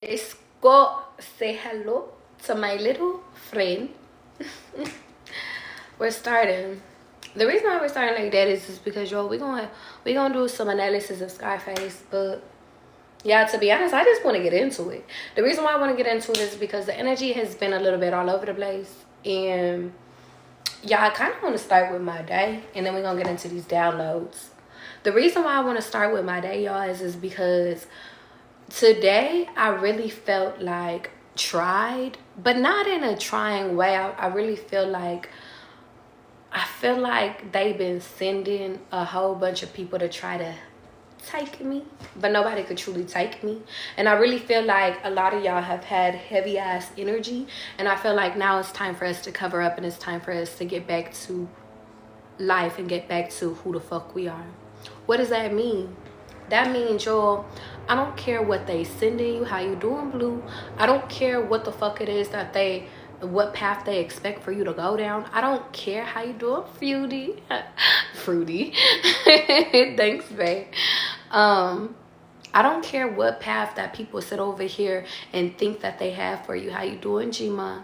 Let's go say hello to my little friend. We're starting. The reason why we're starting like that is because we gonna do some analysis of Scarface, but yeah, to be honest, I just want to get into it. The reason why I want to get into it is because the energy has been a little bit all over the place, and yeah, I kind of want to start with my day, and then we're gonna get into these downloads. The reason why I want to start with my day, y'all, is because today I really felt like tried, but not in a trying way. I really feel like they've been sending a whole bunch of people to try to take me, but nobody could truly take me. And I really feel like a lot of y'all have had heavy ass energy, and I feel like now it's time for us to cover up, and it's time for us to get back to life and get back to who the fuck we are. What does that mean? That means, y'all, I don't care what they sending you, how you doing, blue. I don't care what the fuck it is what path they expect for you to go down. I don't care how you doing, fruity. Fruity. Thanks, babe. I don't care what path that people sit over here and think that they have for you. How you doing, G-Ma?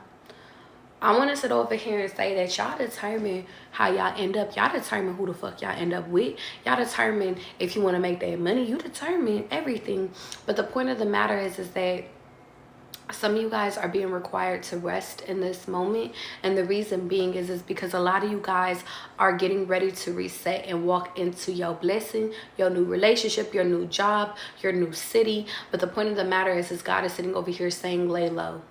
I want to sit over here and say that y'all determine how y'all end up. Y'all determine who the fuck y'all end up with. Y'all determine if you want to make that money. You determine everything. But the point of the matter is that some of you guys are being required to rest in this moment. And the reason being is because a lot of you guys are getting ready to reset and walk into your blessing, your new relationship, your new job, your new city. But the point of the matter is God is sitting over here saying, lay low.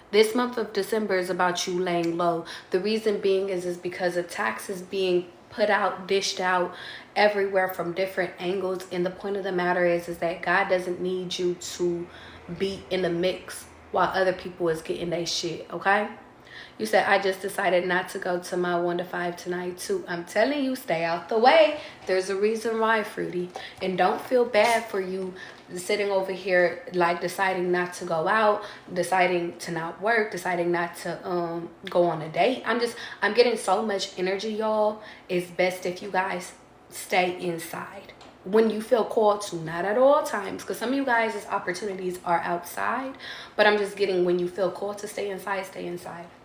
This month of December is about you laying low. The reason being is because of taxes being put out, dished out everywhere from different angles. And the point of the matter is that God doesn't need you to be in the mix while other people is getting their shit, okay? You said, I just decided not to go to my 1 to 5 tonight too. I'm telling you, stay out the way. There's a reason why, Fruity. And don't feel bad for you sitting over here like deciding not to go out, deciding to not work, deciding not to go on a date. I'm getting so much energy, y'all. It's best if you guys stay inside when you feel called to, not at all times, because some of you guys' opportunities are outside, but I'm just getting when you feel called to stay inside,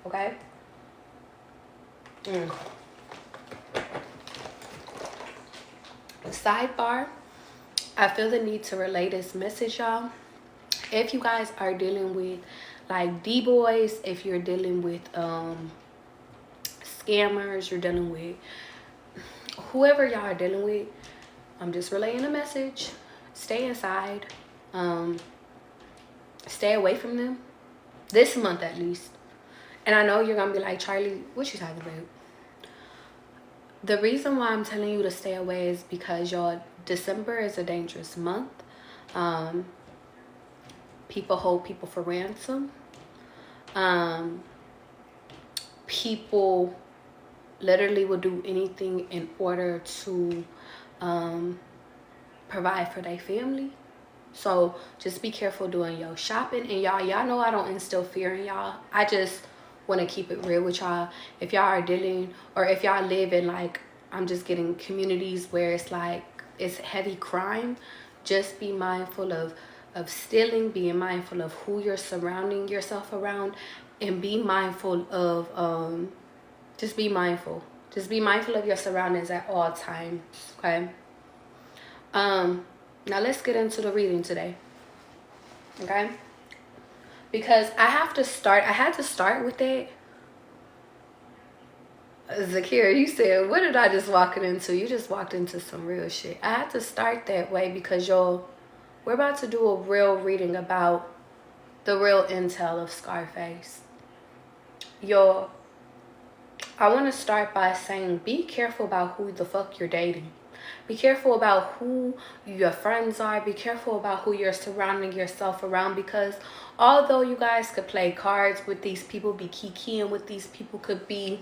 okay? Sidebar, I feel the need to relay this message, y'all. If you guys are dealing with like D-boys, if you're dealing with scammers, you're dealing with whoever y'all are dealing with, I'm just relaying a message. Stay inside. Stay away from them. This month at least. And I know you're going to be like, Charlie, what you talking about? The reason why I'm telling you to stay away is because, y'all, December is a dangerous month. People hold people for ransom. People literally will do anything in order to provide for their family. So just be careful doing your shopping. And y'all know I don't instill fear in y'all. I just want to keep it real with y'all. If y'all are dealing, or if y'all live in, like, I'm just getting communities where it's like it's heavy crime, just be mindful of stealing, being mindful of who you're surrounding yourself around, and be mindful of just be mindful of your surroundings at all times, okay? Now let's get into the reading today, okay? Because I had to start with it. Zakira, you said, what did I just walk into? You just walked into some real shit. I had to start that way because, y'all, we're about to do a real reading about the real intel of Scarface. Y'all, I want to start by saying, be careful about who the fuck you're dating. Be careful about who your friends are. Be careful about who you're surrounding yourself around, because although you guys could play cards with these people, be kikiing with these people, could be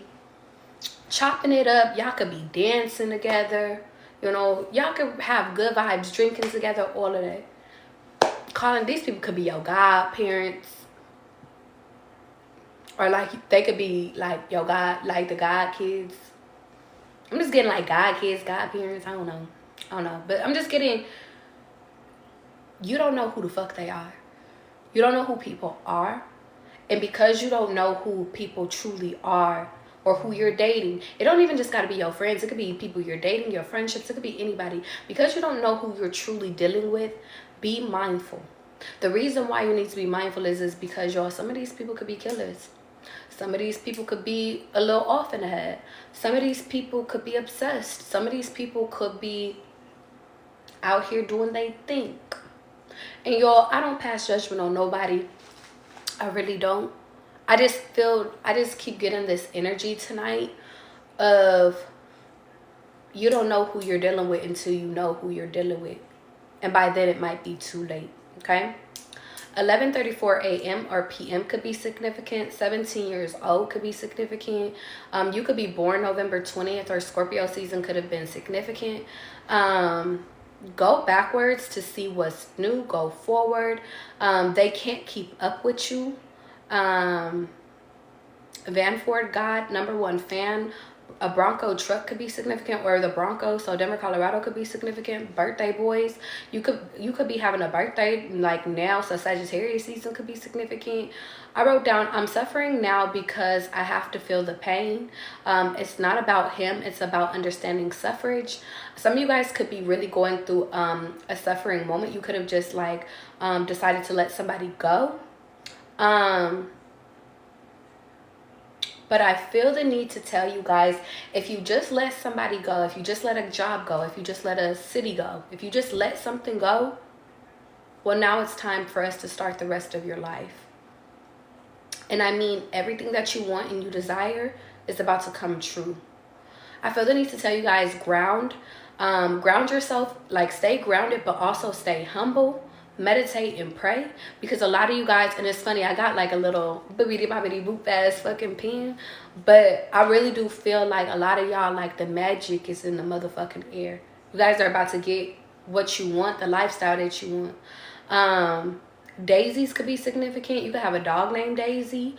chopping it up, y'all could be dancing together, you know, y'all could have good vibes, drinking together, all of that. Calling these people could be your godparents, or like they could be like your god, like the god kids. I'm just getting like god kids, godparents. I don't know, but I'm just getting, you don't know who the fuck they are. You don't know who people are. And because you don't know who people truly are or who you're dating, it don't even just got to be your friends. It could be people you're dating, your friendships. It could be anybody. Because you don't know who you're truly dealing with, be mindful. The reason why you need to be mindful is because, y'all, some of these people could be killers. Some of these people could be a little off in the head. Some of these people could be obsessed. Some of these people could be out here doing they think. And y'all, I don't pass judgment on nobody. I really don't. I just keep getting this energy tonight of you don't know who you're dealing with until you know who you're dealing with. And by then it might be too late, okay? 11:34 a.m. or p.m. could be significant. 17 years old could be significant. You could be born November 20th, or Scorpio season could have been significant. Go backwards to see what's new. Go forward. They can't keep up with you. Van Ford God, #1 fan. A Bronco truck could be significant, or the Bronco, so Denver, Colorado could be significant. Birthday boys, you could be having a birthday like now, so Sagittarius season could be significant. I wrote down, I'm suffering now because I have to feel the pain. It's not about him, it's about understanding suffrage. Some of you guys could be really going through a suffering moment. You could have just like decided to let somebody go. But I feel the need to tell you guys, if you just let somebody go, if you just let a job go, if you just let a city go, if you just let something go, well, now it's time for us to start the rest of your life. And I mean, everything that you want and you desire is about to come true. I feel the need to tell you guys, ground yourself, like stay grounded, but also stay humble. Meditate and pray, because a lot of you guys, and it's funny, I got like a little bibbidi bobbidi boop ass fucking pen, but I really do feel like a lot of y'all, like the magic is in the motherfucking air. You guys are about to get what you want, the lifestyle that you want. Daisies could be significant. You could have a dog named Daisy.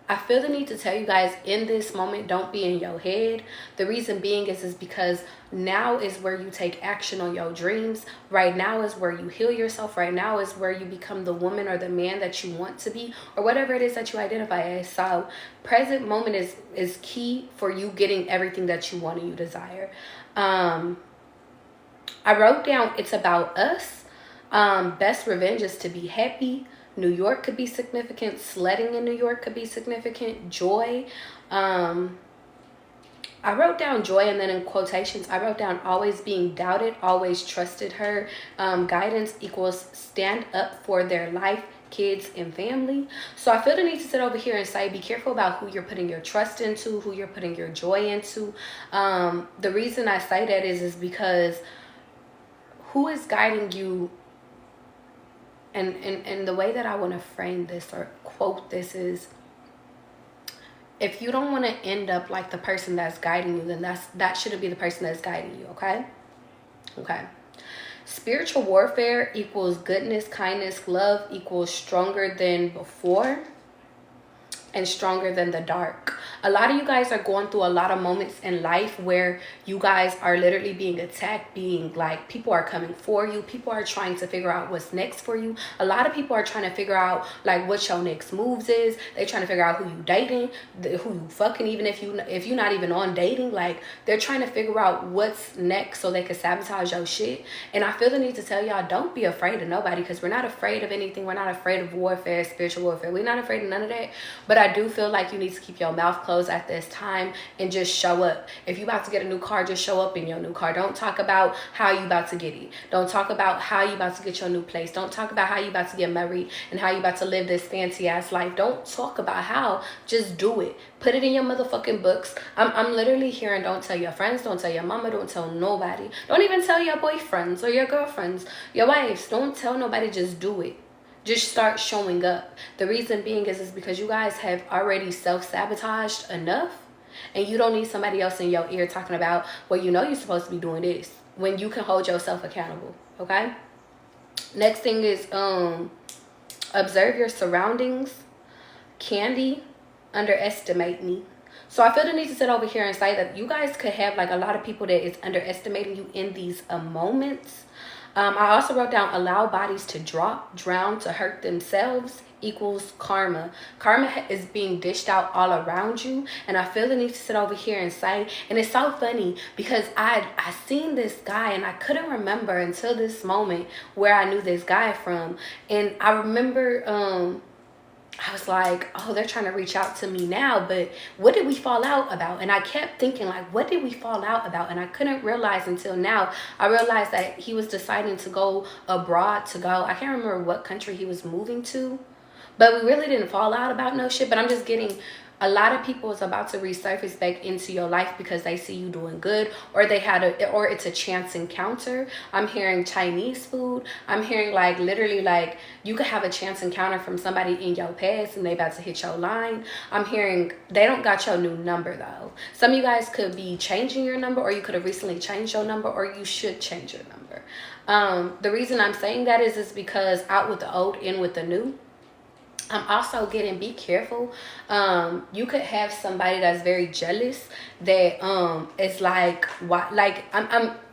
I feel the need to tell you guys, in this moment, don't be in your head. The reason being is because now is where you take action on your dreams. Right now is where you heal yourself. Right now is where you become the woman or the man that you want to be, or whatever it is that you identify as. So present moment is key for you getting everything that you want and you desire. I wrote down, it's about us. Best revenge is to be happy. New York could be significant. Sledding in New York could be significant. Joy. I wrote down joy, and then in quotations, I wrote down always being doubted, always trusted her. Guidance equals stand up for their life, kids, and family. So I feel the need to sit over here and say, be careful about who you're putting your trust into, who you're putting your joy into. The reason I say that is because who is guiding you? And the way that I want to frame this or quote this is, if you don't want to end up like the person that's guiding you, then that shouldn't be the person that's guiding you, okay? Okay. Spiritual warfare equals goodness, kindness, love equals stronger than before and stronger than the dark. A lot of you guys are going through a lot of moments in life where you guys are literally being attacked, being like, people are coming for you. People are trying to figure out what's next for you. A lot of people are trying to figure out like what your next moves is. They're trying to figure out who you dating, who you fucking, even if you're not even on dating. Like, they're trying to figure out what's next so they can sabotage your shit. And I feel the need to tell y'all, don't be afraid of nobody, because we're not afraid of anything. We're not afraid of warfare, spiritual warfare. We're not afraid of none of that. But I do feel like you need to keep your mouth closed at this time and just show up. If you about to get a new car, just show up in your new car. Don't talk about how you about to get it. Don't talk about how you about to get your new place. Don't talk about how you about to get married and how you about to live this fancy ass life. Don't talk about how. Just do it. Put it in your motherfucking books. I'm literally hearing, don't tell your friends, don't tell your mama, don't tell nobody. Don't even tell your boyfriends or your girlfriends, your wives. Don't tell nobody. Just do it. Just start showing up. The reason being is because you guys have already self-sabotaged enough, and you don't need somebody else in your ear talking about, well, you know you're supposed to be doing this, when you can hold yourself accountable, okay? Next thing is observe your surroundings. Candy, underestimate me. So I feel the need to sit over here and say that you guys could have like a lot of people that is underestimating you in these moments. I also wrote down allow bodies to drop, drown, to hurt themselves equals karma. Karma is being dished out all around you, and I feel the need to sit over here and say, and it's so funny because I seen this guy and I couldn't remember until this moment where I knew this guy from. And I remember I was like, oh, they're trying to reach out to me now, but what did we fall out about? And I kept thinking, like, what did we fall out about? And I couldn't realize until now. I realized that he was deciding to go abroad, I can't remember what country he was moving to, but we really didn't fall out about no shit. But I'm just getting, a lot of people is about to resurface back into your life because they see you doing good, or or it's a chance encounter. I'm hearing Chinese food. I'm hearing like literally like you could have a chance encounter from somebody in your past and they about to hit your line. I'm hearing they don't got your new number though. Some of you guys could be changing your number, or you could have recently changed your number, or you should change your number. The reason I'm saying that is because out with the old, in with the new. I'm also getting, be careful. You could have somebody that's very jealous that is like, what, like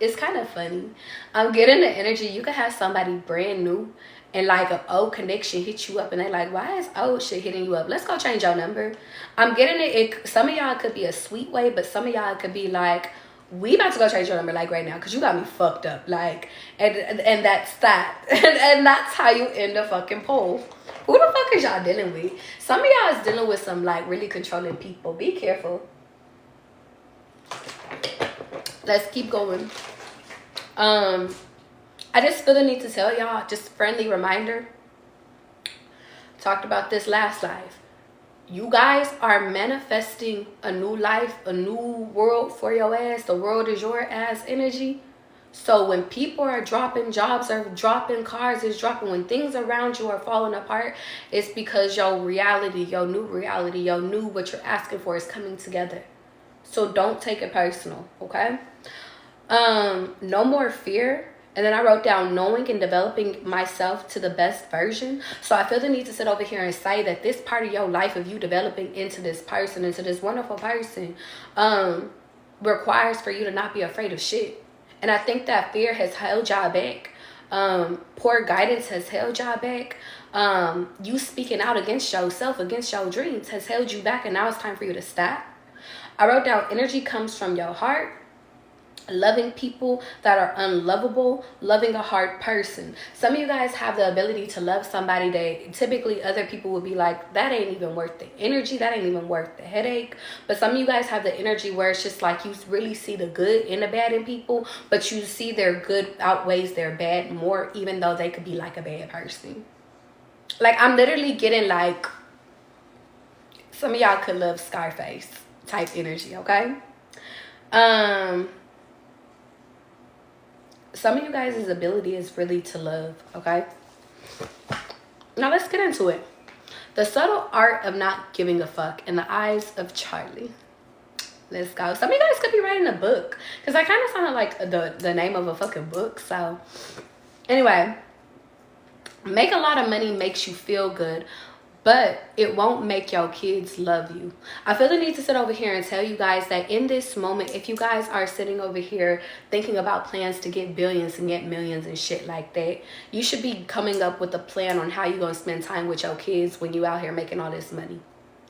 it's kind of funny. I'm getting the energy. You could have somebody brand new and like an old connection hit you up and they're like, why is old shit hitting you up? Let's go change your number. I'm getting it. Some of y'all could be a sweet way, but some of y'all could be like, we about to go change your number like right now because you got me fucked up. Like, and that's that. and that's how you end a fucking poll. Who the fuck is y'all dealing with? Some of y'all is dealing with some like really controlling people. Be careful. Let's keep going. I just feel the need to tell y'all, just a friendly reminder. Talked about this last live. You guys are manifesting a new life, a new world for your ass. The world is your ass energy. So when people are dropping, jobs are dropping, cars is dropping, when things around you are falling apart, it's because your reality, your new what you're asking for is coming together. So don't take it personal, okay? No more fear. And then I wrote down knowing and developing myself to the best version. So I feel the need to sit over here and say that this part of your life of you developing into this person, into this wonderful person, requires for you to not be afraid of shit. And I think that fear has held y'all back. Poor guidance has held y'all back. You speaking out against yourself, against your dreams has held you back. And now it's time for you to stop. I wrote down energy comes from your heart. Loving people that are unlovable, loving a hard person. Some of you guys have the ability to love somebody that typically other people would be like, that ain't even worth the energy, that ain't even worth the headache. But some of you guys have the energy where it's just like you really see the good and the bad in people, but you see their good outweighs their bad more, even though they could be like a bad person. Like I'm literally getting like, some of y'all could love Scarface type energy, okay? Some of you guys' ability is really to love, okay? Now let's get into it. The subtle art of not giving a fuck in the eyes of Charlie. Let's go. Some of you guys could be writing a book because I kind of sounded like the name of a fucking book. So anyway, make a lot of money makes you feel good, but it won't make your kids love you. I feel the need to sit over here and tell you guys that in this moment, if you guys are sitting over here thinking about plans to get billions and get millions and shit like that, you should be coming up with a plan on how you're going to spend time with your kids when you out here making all this money.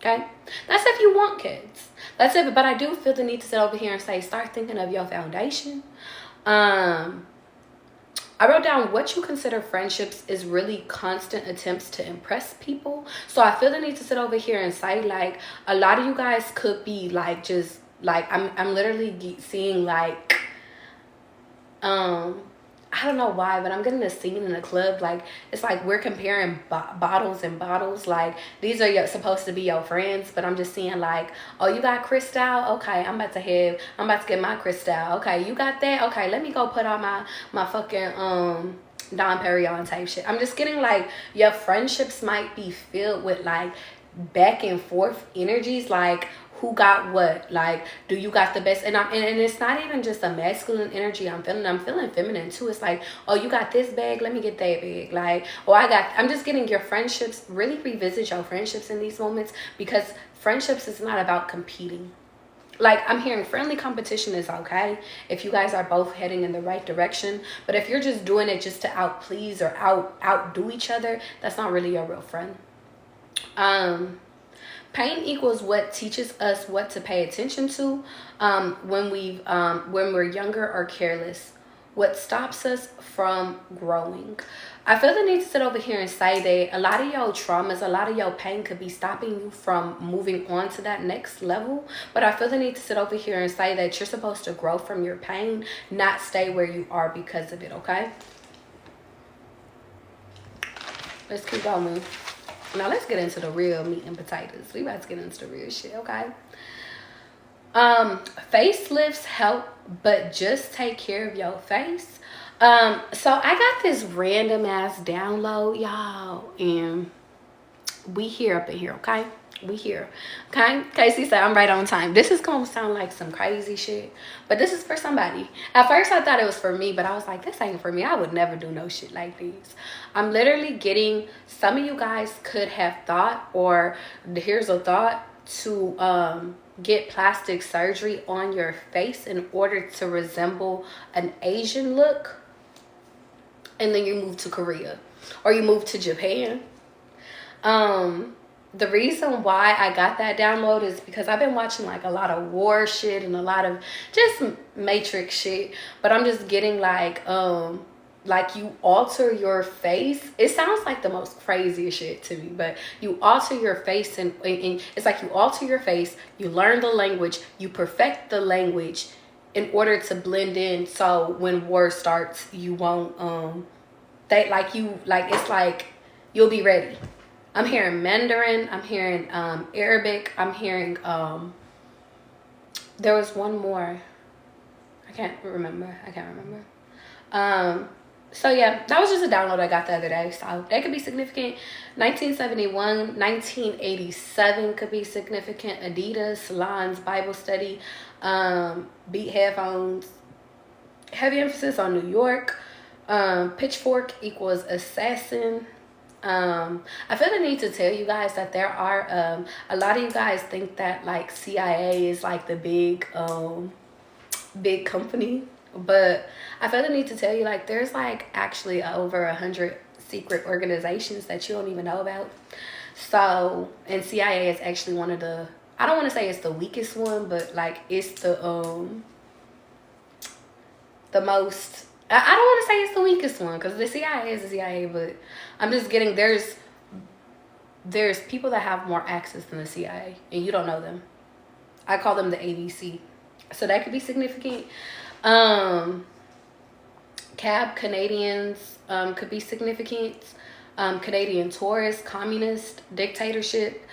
Okay? That's if you want kids. That's it. But I do feel the need to sit over here and say, start thinking of your foundation. I wrote down what you consider friendships is really constant attempts to impress people. So I feel the need to sit over here and say, like, a lot of you guys could be like, just like, I'm literally seeing like, I don't know why, but I'm getting a scene in a club. Like, it's like we're comparing bottles and bottles. Like, these are supposed to be your friends, but I'm just seeing like, oh, you got Cristal? Okay, I'm about to get my Cristal. Okay, you got that? Okay, let me go put on my fucking Dom Perignon type shit. I'm just getting like your friendships might be filled with like back and forth energies, like who got what, like do you got the best, and it's not even just a masculine energy I'm feeling feminine too. It's like, oh, you got this bag, let me get that bag. Like, oh, I'm just getting your friendships. Really revisit your friendships in these moments, because friendships is not about competing. like, I'm hearing friendly competition is okay if you guys are both heading in the right direction. But if you're just doing it just to outplease or outdo each other, that's not really your real friend. Pain equals what teaches us what to pay attention to when we're younger or careless. What stops us from growing. I feel the need to sit over here and say that a lot of your traumas, a lot of your pain could be stopping you from moving on to that next level. But I feel the need to sit over here and say that you're supposed to grow from your pain, not stay where you are because of it, okay? Let's keep going. Now let's get into the real meat and potatoes. We about to get into the real shit, okay? Facelifts help, but just take care of your face. So I got this random ass download, y'all, and we here up in here, okay? We here, okay? Casey said I'm right on time. This is gonna sound like some crazy shit, but this is for somebody. At first I thought it was for me, but I was like, this ain't for me. I would never do no shit like this. I'm literally getting, some of you guys could have thought, or here's a thought, to get plastic surgery on your face in order to resemble an Asian look, and then you move to Korea or you move to Japan. The reason why I got that download is because I've been watching like a lot of war shit and a lot of just Matrix shit, but I'm just getting like you alter your face. It sounds like the most craziest shit to me, but you alter your face, and it's like you alter your face, you learn the language, you perfect the language in order to blend in, so when war starts you won't it's like you'll be ready. I'm hearing Mandarin, I'm hearing Arabic, I'm hearing there was one more. I can't remember. So yeah, that was just a download I got the other day. So that could be significant. 1971, 1987 could be significant. Adidas, salons, Bible study, beat headphones. Heavy emphasis on New York. Pitchfork equals assassin. I feel the need to tell you guys that there are a lot of you guys think that like CIA is like the big company, but I feel the need to tell you like there's like actually over 100 secret organizations that you don't even know about. So, and CIA is actually one of the, I don't want to say it's the weakest one, but like it's the most, I don't want to say it's the weakest one, because the CIA is the CIA, but I'm just getting, there's people that have more access than the CIA, and you don't know them. I call them the ABC. So that could be significant. Cab Canadians could be significant. Canadian tourists, communist, dictatorship.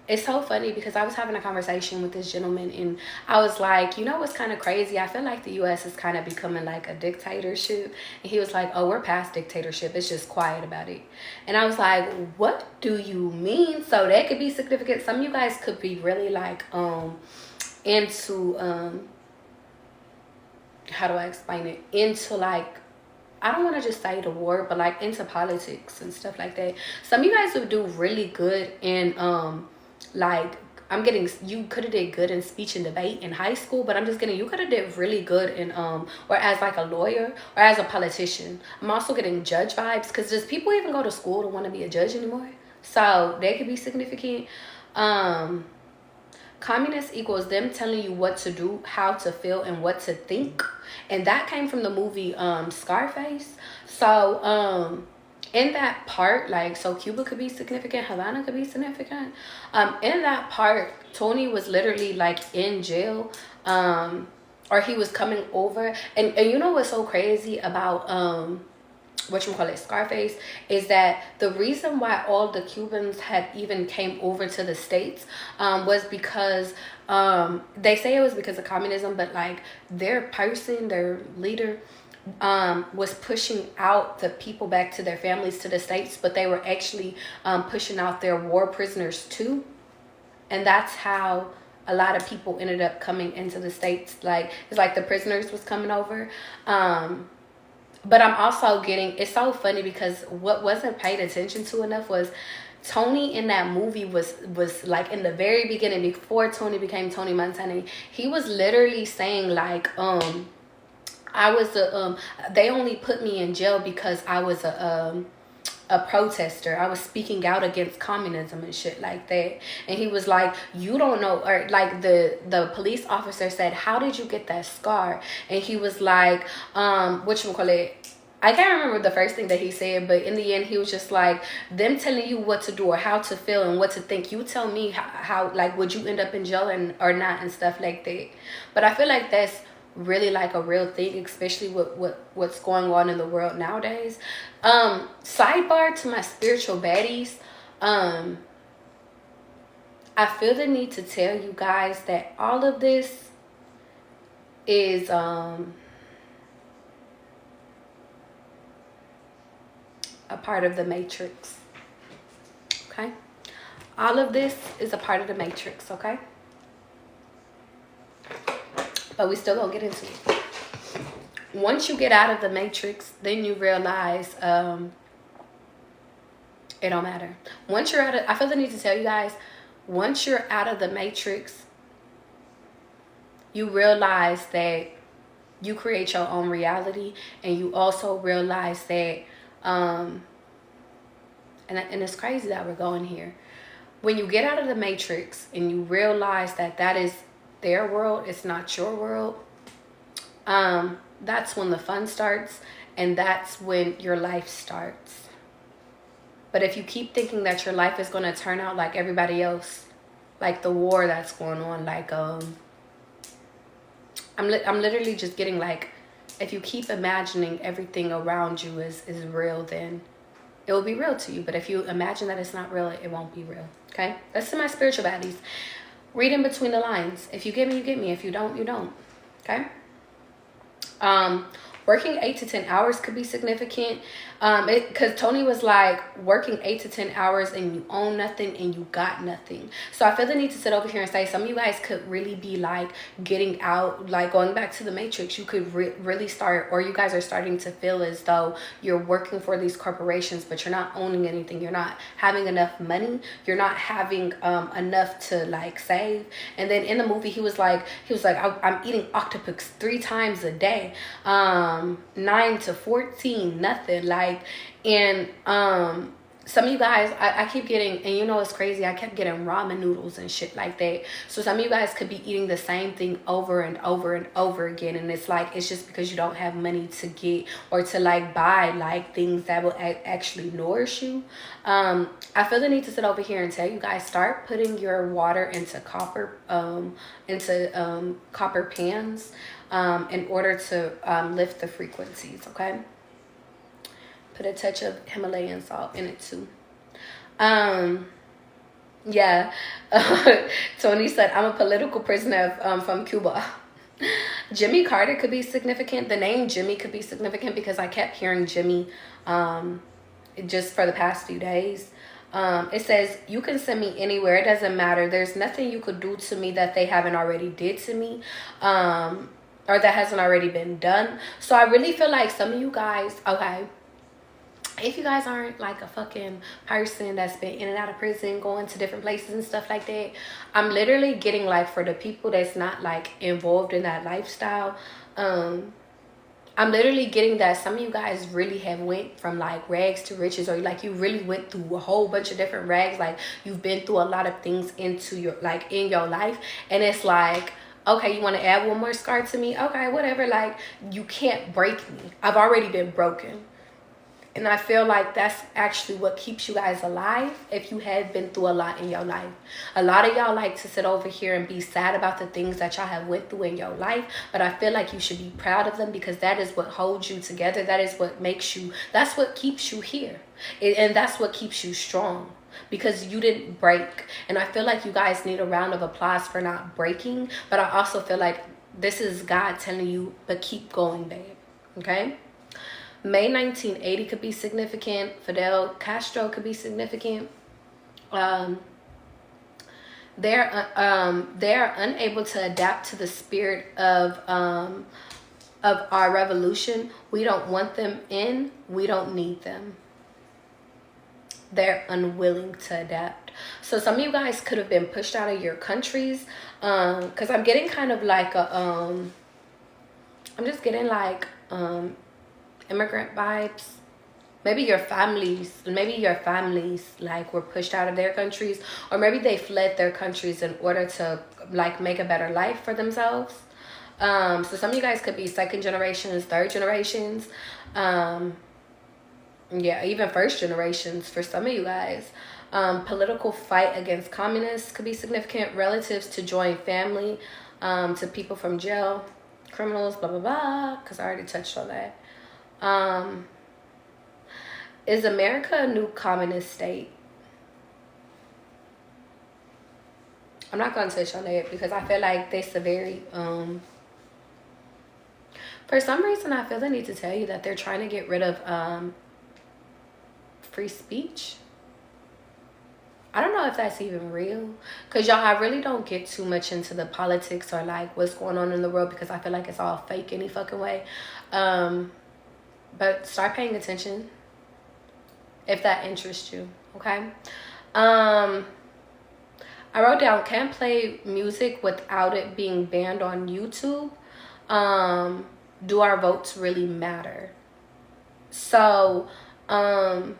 It's so funny because I was having a conversation with this gentleman, and I was like, you know what's kind of crazy? I feel like the U.S. is kind of becoming like a dictatorship. And he was like, oh, we're past dictatorship. It's just quiet about it. And I was like, what do you mean? So that could be significant. Some of you guys could be really like into, how do I explain it? Into like, I don't want to just say the word, but like into politics and stuff like that. Some of you guys would do really good in like, I'm getting, you could have did good in speech and debate in high school, but I'm just getting, you could have did really good in or as like a lawyer or as a politician. I'm also getting judge vibes, because does people even go to school to want to be a judge anymore? So they could be significant. Communist equals them telling you what to do, how to feel, and what to think, and that came from the movie Scarface. So in that part, like, so Cuba could be significant, Havana could be significant. In that part, Tony was literally like in jail, or he was coming over, and you know what's so crazy about Scarface, is that the reason why all the Cubans had even came over to the States was because they say it was because of communism, but like their leader was pushing out the people back to their families, to the States, but they were actually pushing out their war prisoners too. And that's how a lot of people ended up coming into the States. Like, it's like the prisoners was coming over. But I'm also getting, it's so funny because what wasn't paid attention to enough was Tony in that movie was like in the very beginning, before Tony became Tony Montana, he was literally saying like, I was they only put me in jail because I was a protester. I was speaking out against communism and shit like that. And he was like, you don't know, or like the police officer said, how did you get that scar? And he was like, whatchamacallit, I can't remember the first thing that he said, but in the end, he was just like, them telling you what to do or how to feel and what to think. You tell me how like, would you end up in jail or not and stuff like that. But I feel like that's really like a real thing, especially with what's going on in the world nowadays. Sidebar to my spiritual baddies. I feel the need to tell you guys that all of this is a part of the matrix. Okay, all of this is a part of the matrix. Okay, but we still gonna get into it. Once you get out of the matrix, then you realize it don't matter. Once you're out of, I feel the need to tell you guys, once you're out of the matrix, you realize that you create your own reality, and you also realize that and it's crazy that we're going here. When you get out of the matrix and you realize that that is their world, it's not your world, that's when the fun starts, and that's when your life starts. But if you keep thinking that your life is going to turn out like everybody else, like the war that's going on, like I'm literally just getting like, if you keep imagining everything around you is real, then it will be real to you. But if you imagine that it's not real, it won't be real. Okay, that's to my spiritual baddies. Read in between the lines. If you get me, you get me. If you don't, you don't. Okay. Working 8 to 10 hours could be significant. Because Tony was like, working 8 to 10 hours and you own nothing and you got nothing. So I feel the need to sit over here and say, some of you guys could really be like getting out, like going back to the matrix. You could really start, or you guys are starting to feel as though you're working for these corporations, but you're not owning anything. You're not having enough money. You're not having enough to like save. And then in the movie, he was like, I'm eating octopus 3 times a day. 9 to 14, nothing. Like, and some of you guys, I keep getting, and you know it's crazy, I kept getting ramen noodles and shit like that. So some of you guys could be eating the same thing over and over and over again, and it's like, it's just because you don't have money to get or to like buy like things that will actually nourish you. I feel the need to sit over here and tell you guys, start putting your water into copper pans in order to lift the frequencies. Okay, put a touch of Himalayan salt in it too. Yeah. Tony said, I'm a political prisoner from Cuba. Jimmy Carter could be significant. The name Jimmy could be significant because I kept hearing Jimmy just for the past few days. It says, you can send me anywhere. It doesn't matter. There's nothing you could do to me that they haven't already did to me. Or that hasn't already been done. So I really feel like some of you guys, okay, if you guys aren't like a fucking person that's been in and out of prison, going to different places and stuff like that, I'm literally getting like, for the people that's not like involved in that lifestyle, I'm literally getting that some of you guys really have went from like rags to riches, or like you really went through a whole bunch of different rags. Like you've been through a lot of things into your, like in your life, and it's like, okay, you want to add one more scar to me? Okay, whatever. Like, you can't break me. I've already been broken. And I feel like that's actually what keeps you guys alive if you have been through a lot in your life. A lot of y'all like to sit over here and be sad about the things that y'all have went through in your life. But I feel like you should be proud of them, because that is what holds you together. That is what makes you, that's what keeps you here. And that's what keeps you strong, because you didn't break. And I feel like you guys need a round of applause for not breaking. But I also feel like this is God telling you, but keep going, babe. Okay? May 1980 could be significant. Fidel Castro could be significant. They're unable to adapt to the spirit of our revolution. We don't want them in. We don't need them. they're unwilling to adapt. So some of you guys could have been pushed out of your countries, because I'm getting kind of like a I'm just getting like immigrant vibes. Maybe your families like were pushed out of their countries, or maybe they fled their countries in order to like make a better life for themselves. So some of you guys could be second generations, third generations, yeah, even first generations for some of you guys. Political fight against communists could be significant. Relatives to join family, to people from jail, criminals, blah blah blah, because I already touched on that. Is America a new communist state? I'm not going to touch on that because I feel like this is a very for some reason I feel the need to tell you that they're trying to get rid of free speech. I don't know if that's even real, because y'all, I really don't get too much into the politics or like what's going on in the world, because I feel like it's all fake any fucking way. But start paying attention if that interests you, okay? I wrote down, can't play music without it being banned on YouTube. Do our votes really matter? So I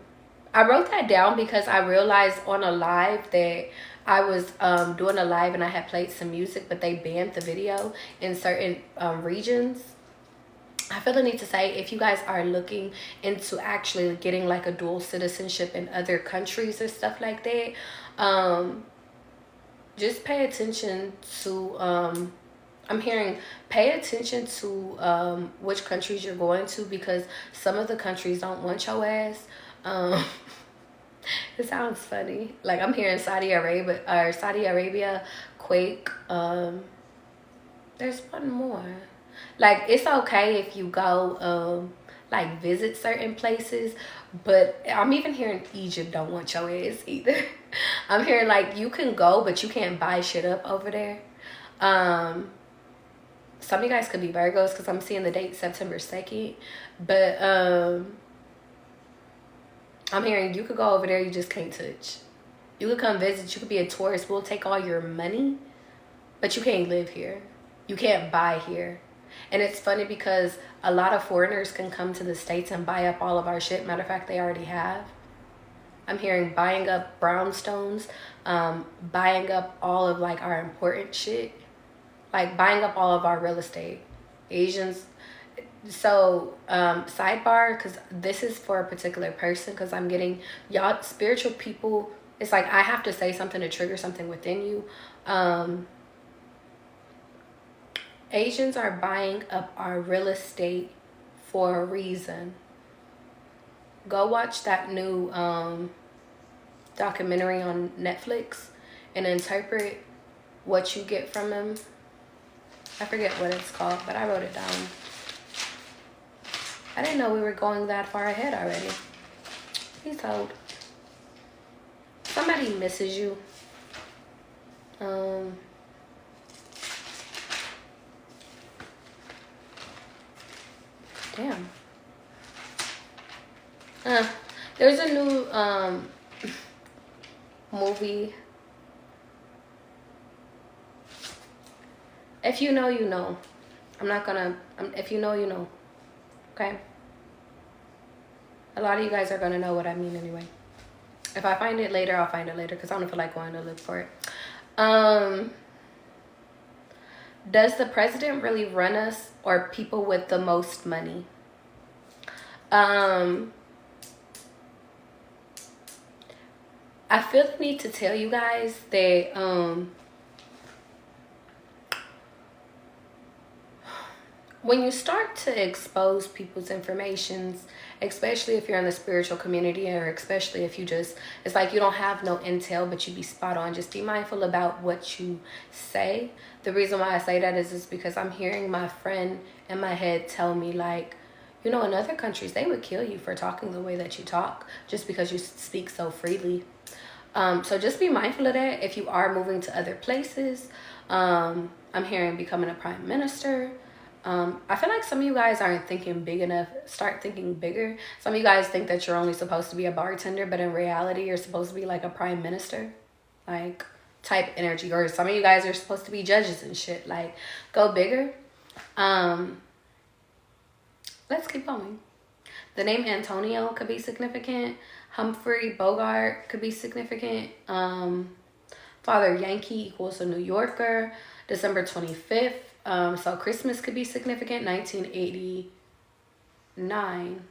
wrote that down because I realized on a live that I was doing a live and I had played some music, but they banned the video in certain regions. I feel the need to say, if you guys are looking into actually getting like a dual citizenship in other countries or stuff like that, just pay attention to, I'm hearing, pay attention to which countries you're going to, because some of the countries don't want your ass. It sounds funny. Like I'm hearing Saudi Arabia, Quake. There's one more. Like, it's okay if you go like visit certain places, but I'm even hearing Egypt don't want your ass either. I'm hearing like you can go, but you can't buy shit up over there. Some of you guys could be Virgos, because I'm seeing the date September 2nd, but I'm hearing you could go over there, you just can't touch. You could come visit, you could be a tourist, we'll take all your money, but you can't live here. You can't buy here. And it's funny because a lot of foreigners can come to the States and buy up all of our shit. Matter of fact, they already have. I'm hearing buying up brownstones, buying up all of like our important shit, like buying up all of our real estate. Asians. So sidebar, because this is for a particular person, because I'm getting y'all spiritual people. It's like I have to say something to trigger something within you. Asians are buying up our real estate for a reason. Go watch that new documentary on Netflix and interpret what you get from them. I forget what it's called, but I wrote it down. I didn't know we were going that far ahead already. Please hold. Somebody misses you. Damn. There's a new movie. If you know, you know. I'm not gonna, if you know, you know. Okay? A lot of you guys are gonna know what I mean anyway. If I find it later, I'll find it later, because I don't feel like going to look for it. Does the president really run us, or people with the most money? I feel the need to tell you guys that when you start to expose people's informations, especially if you're in the spiritual community, or especially if you just, it's like you don't have no intel, but you be spot on. Just be mindful about what you say. The reason why I say that is because I'm hearing my friend in my head tell me, like, you know, in other countries, they would kill you for talking the way that you talk, just because you speak so freely. So just be mindful of that if you are moving to other places. I'm hearing becoming a prime minister. I feel like some of you guys aren't thinking big enough. Start thinking bigger. Some of you guys think that you're only supposed to be a bartender, but in reality, you're supposed to be like a prime minister, like type energy. Or some of you guys are supposed to be judges and shit. Like, go bigger. Let's keep going. The name Antonio could be significant. Humphrey Bogart could be significant. Father Yankee equals a New Yorker. December 25th. So Christmas could be significant. 1989.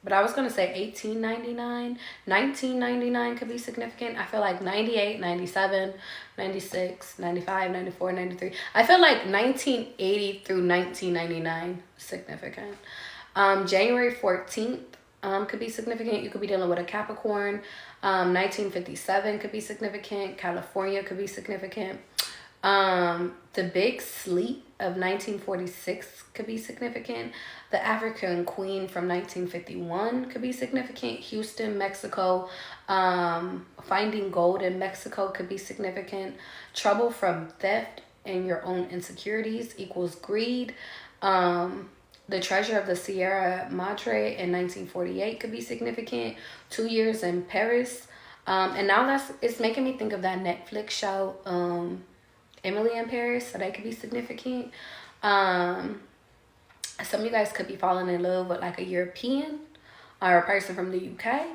But I was going to say 1899. 1999 could be significant. I feel like 98, 97, 96, 95, 94, 93. I feel like 1980 through 1999 significant. January 14th could be significant. You could be dealing with a Capricorn. 1957 could be significant. California could be significant. The Big Sleep of 1946 could be significant. The African Queen from 1951 could be significant. Houston, Mexico. Finding gold in Mexico could be significant. Trouble from theft and your own insecurities equals greed. The Treasure of the Sierra Madre in 1948 could be significant. 2 years in Paris. And now it's making me think of that Netflix show, Emily in Paris, so that could be significant. Some of you guys could be falling in love with like a European or a person from the UK.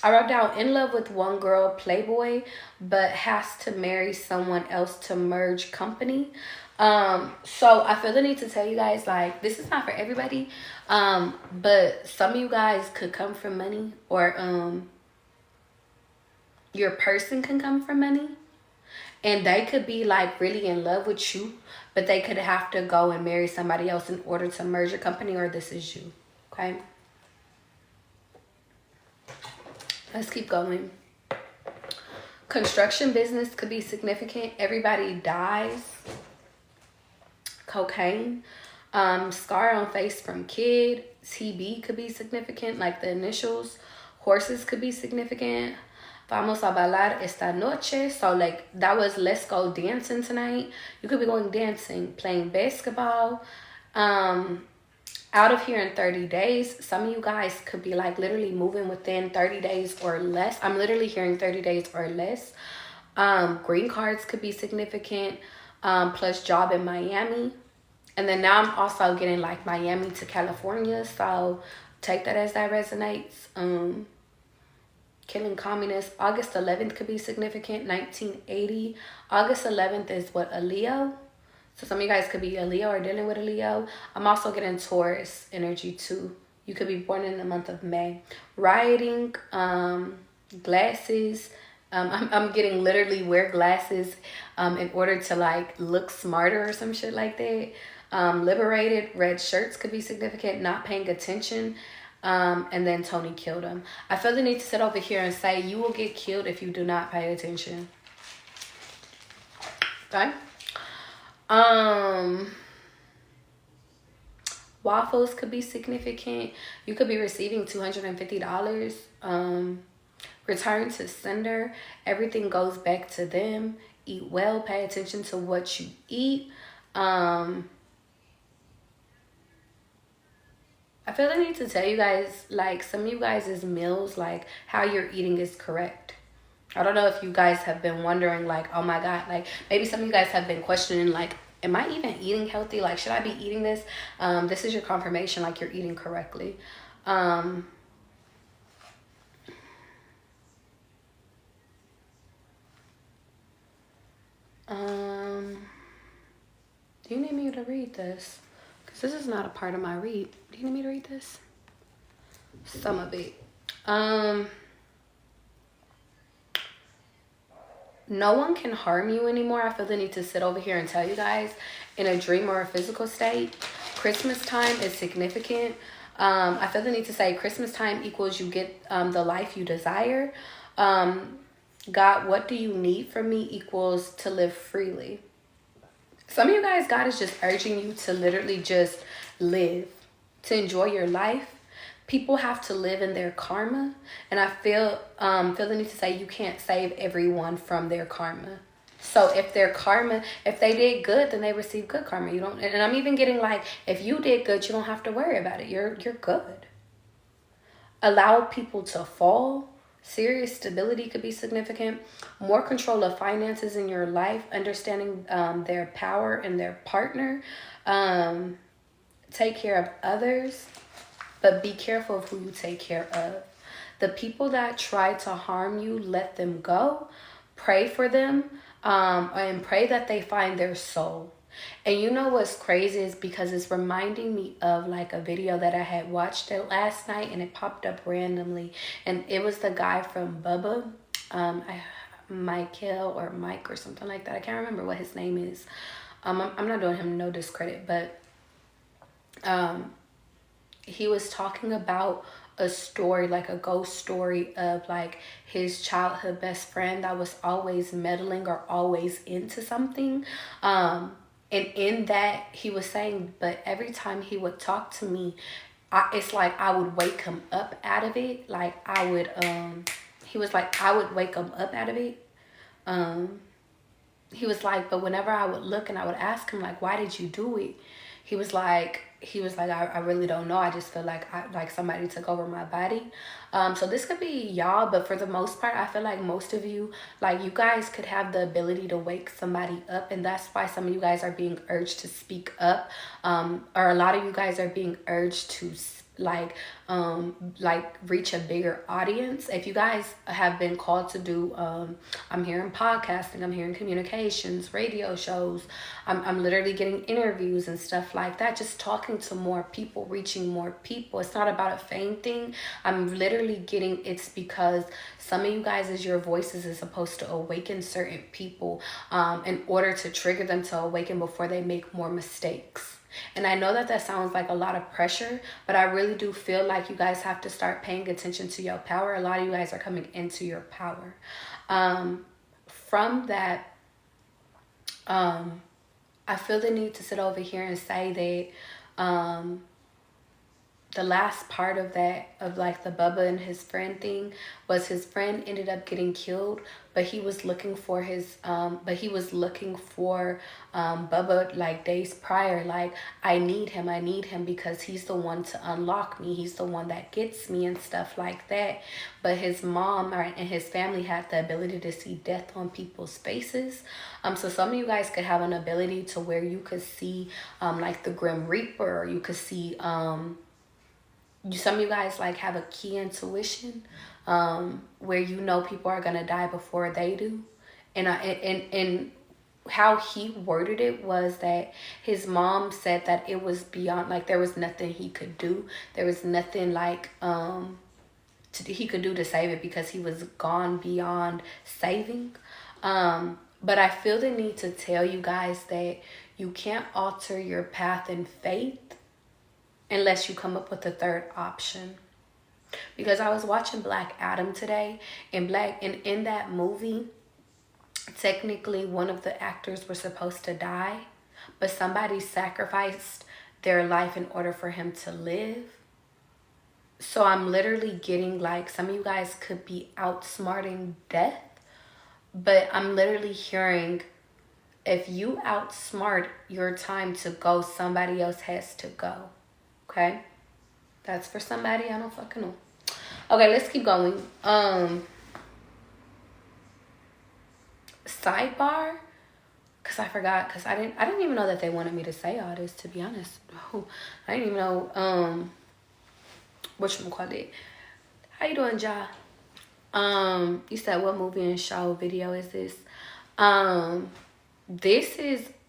I wrote down in love with one girl, playboy, but has to marry someone else to merge company. So I feel the need to tell you guys, like, this is not for everybody. But some of you guys could come from money, or your person can come from money, and they could be like really in love with you, but they could have to go and marry somebody else in order to merge a company, or this is you. Okay, let's keep going. Construction business could be significant. Everybody dies. Cocaine. Scar on face from kid. TB could be significant, like the initials. Horses could be significant. Vamos a bailar esta noche. So like that was let's go dancing tonight. You could be going dancing, playing basketball. Out of here in 30 days. Some of you guys could be like literally moving within 30 days or less. I'm literally hearing 30 days or less. Green cards could be significant. Plus job in Miami. And then now I'm also getting like Miami to California. So take that as that resonates. Killing communists. August 11th could be significant. 1980. August 11th is what, a Leo? So some of you guys could be a Leo or dealing with a Leo. I'm also getting Taurus energy too. You could be born in the month of May. Rioting. Glasses. I'm getting literally wear glasses in order to like look smarter or some shit like that. Liberated. Red shirts could be significant. Not paying attention. And then Tony killed him. I feel the need to sit over here and say you will get killed if you do not pay attention. Okay. Waffles could be significant. You could be receiving $250. Return to sender. Everything goes back to them. Eat well. Pay attention to what you eat. I feel the need to tell you guys, like, some of you guys' meals, like, how you're eating is correct. I don't know if you guys have been wondering, like, oh my God, like, maybe some of you guys have been questioning, like, am I even eating healthy? Like, should I be eating this? This is your confirmation, like, you're eating correctly. Do you need me to read this? Because this is not a part of my read. Do you need me to read this? Some of it. No one can harm you anymore. I feel the need to sit over here and tell you guys, in a dream or a physical state. Christmas time is significant. I feel the need to say Christmas time equals you get the life you desire. God, what do you need from me equals to live freely. Some of you guys, God is just urging you to literally just live, to enjoy your life. People have to live in their karma. And I feel the need to say you can't save everyone from their karma. So if their karma, if they did good, then they receive good karma. You don't, and I'm even getting like, if you did good, you don't have to worry about it. You're good. Allow people to fall. Serious stability could be significant. More control of finances in your life. Understanding their power and their partner. Take care of others, but be careful of who you take care of. The people that try to harm you, let them go. Pray for them, and pray that they find their soul. And you know what's crazy is because it's reminding me of like a video that I had watched it last night, and it popped up randomly, and it was the guy from Bubba, Michael or Mike or something like that. I can't remember what his name is. I'm not doing him no discredit, but he was talking about a story, like a ghost story of like his childhood best friend that was always meddling or always into something. And in that, he was saying, but every time he would talk to me, it's like I would wake him up out of it. Like I would, he was like, I would wake him up out of it. He was like, but whenever I would look and I would ask him, like, why did you do it? He was like, I really don't know. I just feel like somebody took over my body. So this could be y'all, but for the most part, I feel like most of you, like you guys could have the ability to wake somebody up. And that's why some of you guys are being urged to speak up. Or a lot of you guys are being urged to like reach a bigger audience. If you guys have been called to do I'm hearing podcasting, I'm hearing communications, radio shows, I'm literally getting interviews and stuff like that, just talking to more people, reaching more people. It's not about a fame thing. I'm literally getting, it's because some of you guys, as your voices is supposed to awaken certain people in order to trigger them to awaken before they make more mistakes. And I know that that sounds like a lot of pressure, but I really do feel like you guys have to start paying attention to your power. A lot of you guys are coming into your power. From that, I feel the need to sit over here and say that the last part of that, of like the Bubba and his friend thing, was his friend ended up getting killed, but he was looking for his Bubba like days prior. Like, I need him because he's the one to unlock me, he's the one that gets me and stuff like that. But his mom and his family had the ability to see death on people's faces. So some of you guys could have an ability to where you could see like the Grim Reaper, or you could see some of you guys like have a key intuition where you know people are gonna die before they do. And how he worded it was that his mom said that it was beyond, like there was nothing he could do. There was nothing like he could do to save it, because he was gone beyond saving. But I feel the need to tell you guys that you can't alter your path in faith unless you come up with a third option. Because I was watching Black Adam today, and in that movie, technically one of the actors were supposed to die, but somebody sacrificed their life in order for him to live. So I'm literally getting like, some of you guys could be outsmarting death, but I'm literally hearing, if you outsmart your time to go, somebody else has to go. Okay, that's for somebody. I don't fucking know. Okay, let's keep going. Sidebar, because I forgot, because I didn't even know that they wanted me to say all this, to be honest. I didn't even know whatchamacallit. How you doing, Ja? You said what movie and show video is this?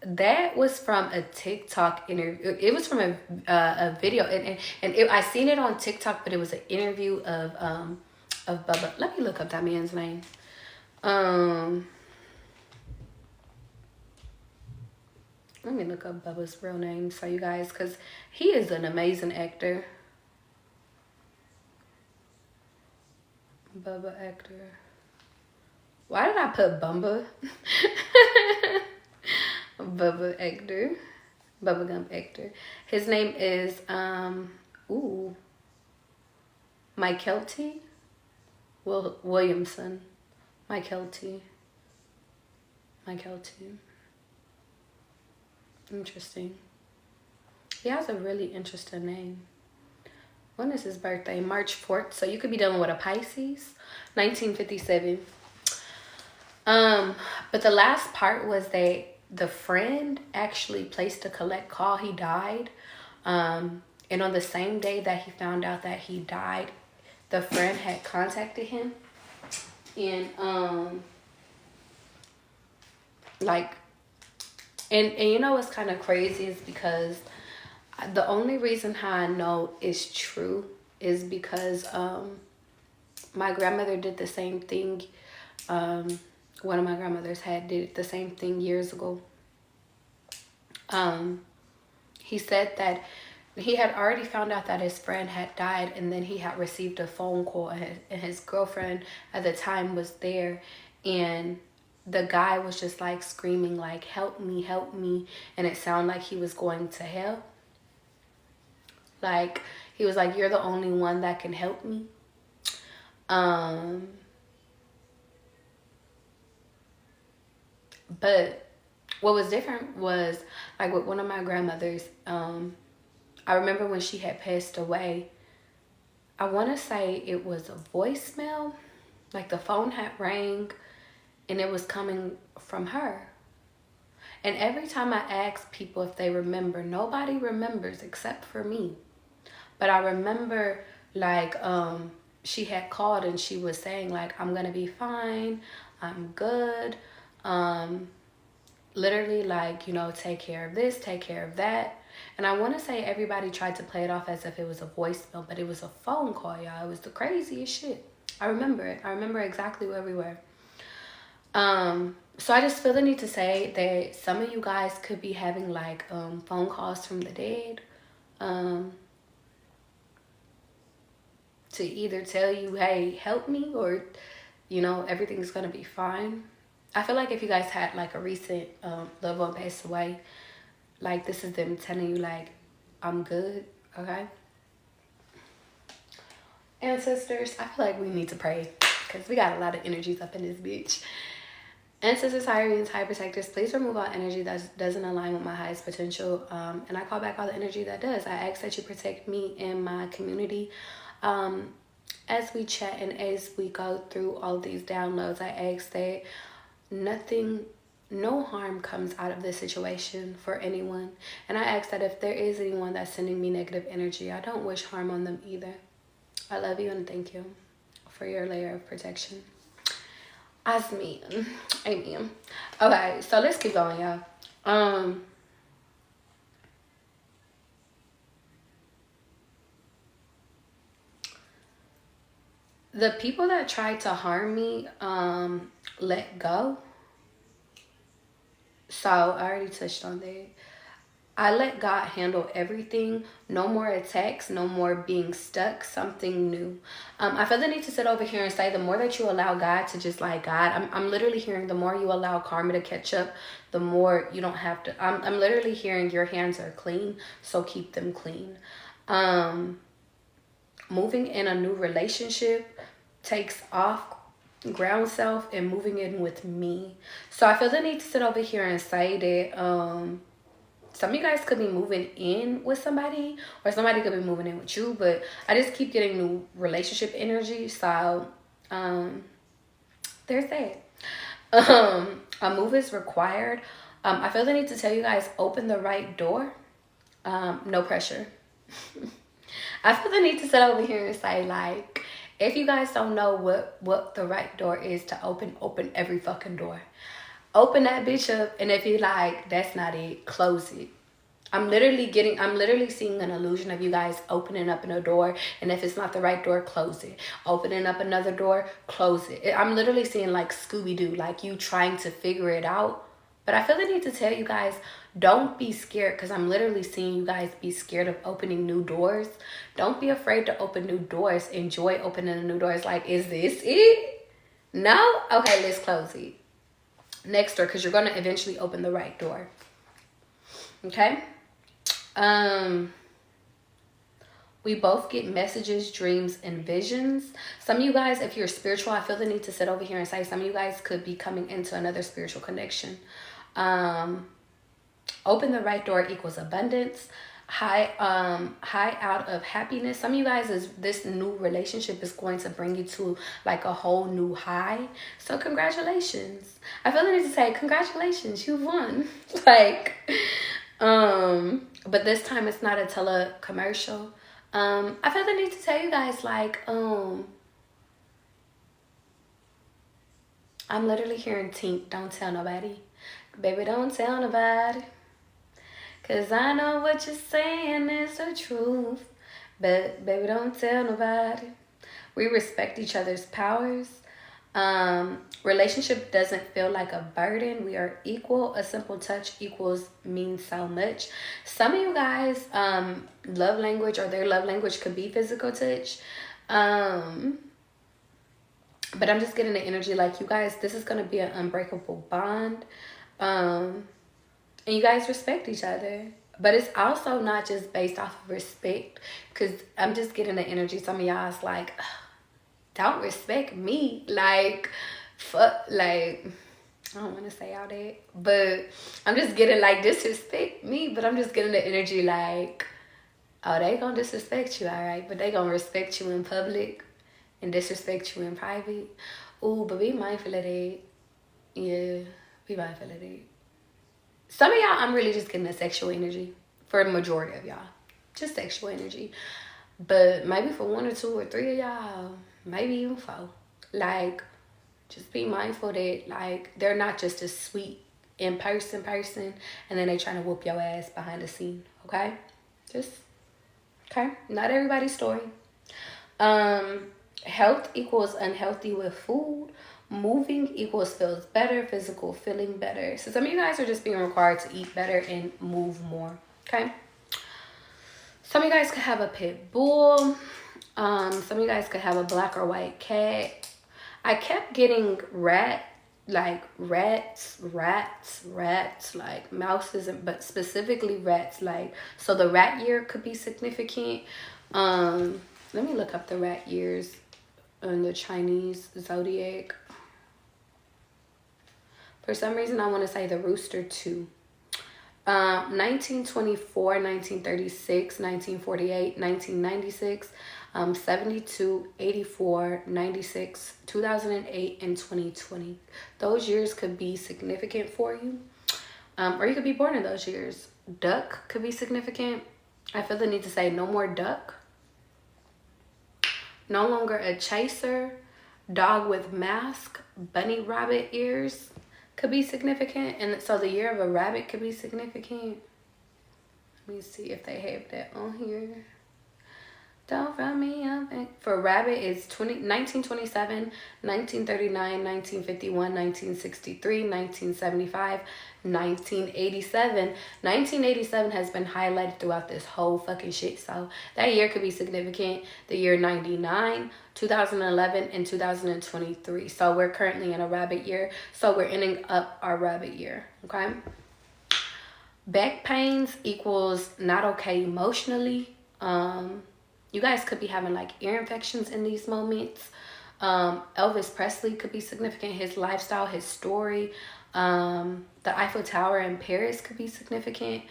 That was from a TikTok interview. It was from a video, and I seen it on TikTok, but it was an interview of Bubba. Let me look up that man's name. Let me look up Bubba's real name so you guys, because he is an amazing actor. Bubba actor. Why did I put Bumba? Bubba actor. Bubblegum actor. His name is Michael T. Williamson. Michael T. Michael too. Interesting. He has a really interesting name. When is his birthday? March 4th. So you could be dealing with a Pisces. 1957. But the last part was that the friend actually placed a collect call. He died. And on the same day that he found out that he died, the friend had contacted him. And like, and you know what's kind of crazy is because the only reason how I know it's true is because my grandmother did the same thing. One of my grandmothers did the same thing years ago. He said that he had already found out that his friend had died, and then he had received a phone call, and his girlfriend at the time was there, and the guy was just like screaming like, help me, and it sounded like he was going to hell. Like, he was like, you're the only one that can help me. But what was different was, like, with one of my grandmothers, I remember when she had passed away, I want to say it was a voicemail. Like, the phone had rang, and it was coming from her. And every time I ask people if they remember, nobody remembers except for me. But I remember, like, she had called and she was saying, like, I'm going to be fine. I'm good. Literally, like, you know, take care of this, take care of that. And I want to say everybody tried to play it off as if it was a voicemail, but it was a phone call, y'all. It was the craziest shit. I remember it. I remember exactly where we were. So I just feel the need to say that some of you guys could be having, like, phone calls from the dead. To either tell you, hey, help me, or, you know, everything's going to be fine. I feel like if you guys had, like, a recent loved one pass away, like, this is them telling you, like, I'm good, okay? Ancestors, I feel like we need to pray because we got a lot of energies up in this bitch. Ancestors, higher beings, high protectors, please remove all energy that doesn't align with my highest potential. And I call back all the energy that does. I ask that you protect me and my community. As we chat and as we go through all these downloads, I ask that no harm comes out of this situation for anyone. And I ask that if there is anyone that's sending me negative energy, I don't wish harm on them either. I love you and thank you for your layer of protection. Amen. Okay, so let's keep going, y'all. The people that tried to harm me, let go. So I already touched on that. I let God handle everything. No more attacks, no more being stuck, something new. I feel the need to sit over here and say, the more that you allow God to just, like, God, I'm literally hearing the more you allow karma to catch up, the more you don't have to. I'm literally hearing your hands are clean, so keep them clean. Moving in a new relationship takes off ground self and moving in with me. So I feel the need to sit over here and say that some of you guys could be moving in with somebody, or somebody could be moving in with you, but I just keep getting new relationship energy. So there's that. A move is required. I feel the need to tell you guys, open the right door. No pressure. I feel the need to sit over here and say, like, if you guys don't know what the right door is to open every fucking door. Open that bitch up, and if you like, that's not it, close it. I'm literally seeing an illusion of you guys opening up in a door, and if it's not the right door, close it. Opening up another door, close it. I'm literally seeing, like, Scooby-Doo, like you trying to figure it out. But I feel the need to tell you guys, don't be scared, because I'm literally seeing you guys be scared of opening new doors. Don't be afraid to open new doors. Enjoy opening the new doors. Like, is this it? No? Okay, let's close it. Next door, because you're going to eventually open the right door. Okay? We both get messages, dreams, and visions. Some of you guys, if you're spiritual, I feel the need to sit over here and say some of you guys could be coming into another spiritual connection. Open the right door equals abundance. High out of happiness. Some of you guys, is this new relationship is going to bring you to like a whole new high. So congratulations. I feel the need to say congratulations, you won. Like, but this time it's not a telecommercial. I feel the need to tell you guys, like, I'm literally hearing Tink, don't tell nobody. Baby, don't tell nobody. Cause I know what you're saying is the truth. But baby, don't tell nobody. We respect each other's powers. Relationship doesn't feel like a burden. We are equal. A simple touch equals means so much. Some of you guys, love language or their love language could be physical touch. But I'm just getting the energy like you guys, this is going to be an unbreakable bond. And you guys respect each other. But it's also not just based off of respect. Because I'm just getting the energy. Some of y'all is like, don't respect me. Like, fuck. Like, I don't want to say all that. But I'm just getting like, disrespect me. But I'm just getting the energy like, oh, they gonna disrespect you, all right. But they gonna respect you in public. And disrespect you in private. Ooh, but be mindful of that. Yeah, be mindful of that. Some of y'all, I'm really just getting a sexual energy. For the majority of y'all. Just sexual energy. But maybe for 1 or 2 or 3 of y'all, maybe even 4. Like, just be mindful that, like, they're not just a sweet in-person person. And then they trying to whoop your ass behind the scene. Okay? Okay? Not everybody's story. Health equals unhealthy with food. Moving equals feels better. Physical, feeling better. So some of you guys are just being required to eat better and move more. Okay? Some of you guys could have a pit bull. Some of you guys could have a black or white cat. I kept getting rats, like mouses, but specifically rats. Like, so the rat year could be significant. Let me look up the rat years in the Chinese zodiac. For some reason, I want to say the rooster too. 1924, 1936, 1948, 1996, 72, 84, 96, 2008, and 2020. Those years could be significant for you. Or you could be born in those years. Duck could be significant. I feel the need to say no more duck. No longer a chaser. Dog with mask. Bunny rabbit ears could be significant. And so the year of a rabbit could be significant. Let me see if they have that on here. Don't run me up. For rabbit, it's 1927, 1939, 1951, 1963, 1975, 1987. 1987 has been highlighted throughout this whole fucking shit. So that year could be significant. The year 99, 2011, and 2023. So we're currently in a rabbit year. So we're ending up our rabbit year. Okay. Back pains equals not okay emotionally. You guys could be having like ear infections in these moments. Elvis Presley could be significant. His lifestyle, his story. The Eiffel Tower in Paris could be significant.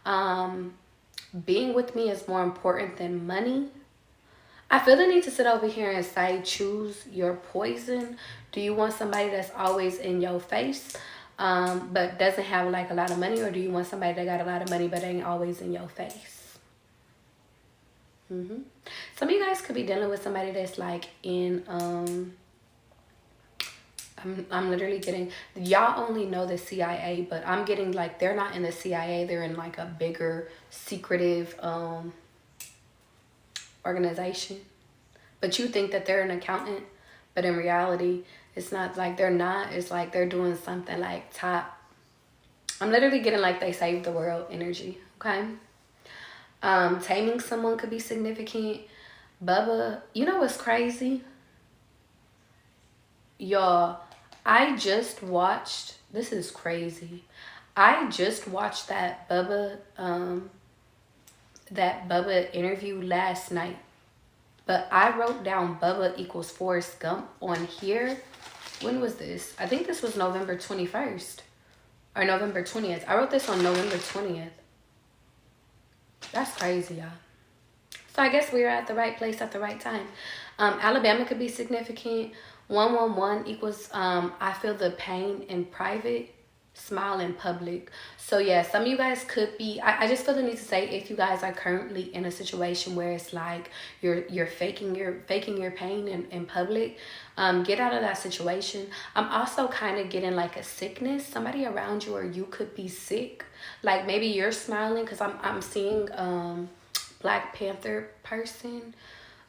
Being with me is more important than money. I feel the need to sit over here and say, choose your poison. Do you want somebody that's always in your face, but doesn't have like a lot of money? Or do you want somebody that got a lot of money, but ain't always in your face? Some of you guys could be dealing with somebody that's like in I'm literally getting, y'all only know the CIA, but I'm getting like they're not in the CIA, they're in like a bigger secretive organization. But you think that they're an accountant, but in reality it's not, like they're not. It's like they're doing something like top. I'm literally getting like they saved the world energy. Okay. Taming someone could be significant. Bubba, you know what's crazy? Y'all, I just watched, this is crazy. I just watched that Bubba that Bubba interview last night. But I wrote down Bubba equals Forrest Gump on here. When was this? I think this was November 21st. Or November 20th. I wrote this on November 20th. That's crazy, y'all. So I guess we were at the right place at the right time. Alabama could be significant. 111 equals I feel the pain in private, smile in public. So yeah, some of you guys could be, I just feel the need to say, if you guys are currently in a situation where it's like you're faking your pain in public, get out of that situation. I'm also kind of getting like a sickness, somebody around you, or you could be sick. Like maybe you're smiling, because I'm seeing Black Panther person.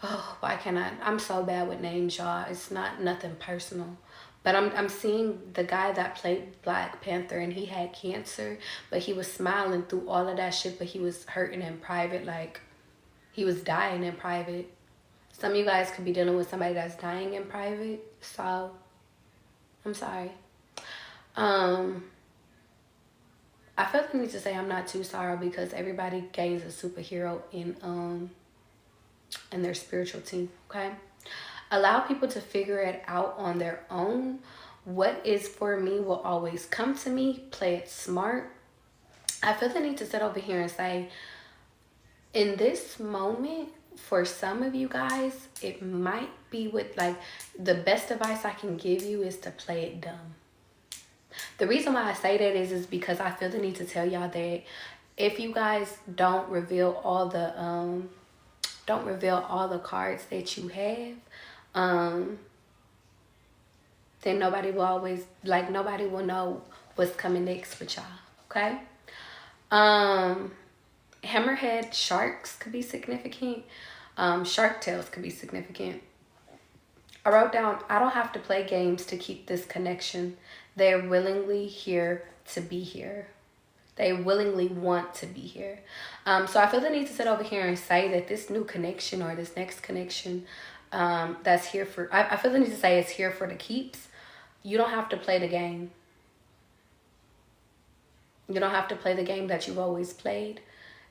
Oh, why can't I'm so bad with names, y'all. It's nothing personal. But I'm seeing the guy that played Black Panther, and he had cancer, but he was smiling through all of that shit, but he was hurting in private, like he was dying in private. Some of you guys could be dealing with somebody that's dying in private, so I'm sorry. I feel the need to say I'm not too sorry, because everybody gains a superhero in their spiritual team, okay? Allow people to figure it out on their own. What is for me will always come to me. Play it smart. I feel the need to sit over here and say, in this moment, for some of you guys, it might be with like the best advice I can give you is to play it dumb. The reason why I say that is because I feel the need to tell y'all that if you guys don't reveal all the cards that you have, then nobody will know what's coming next with y'all, okay? Hammerhead sharks could be significant. Shark tails could be significant. I wrote down, I don't have to play games to keep this connection. They're willingly here to be here. They willingly want to be here. So I feel the need to sit over here and say that this new connection or this next connection that's here for, I feel the need to say it's here for the keeps. You don't have to play the game. You don't have to play the game that you've always played.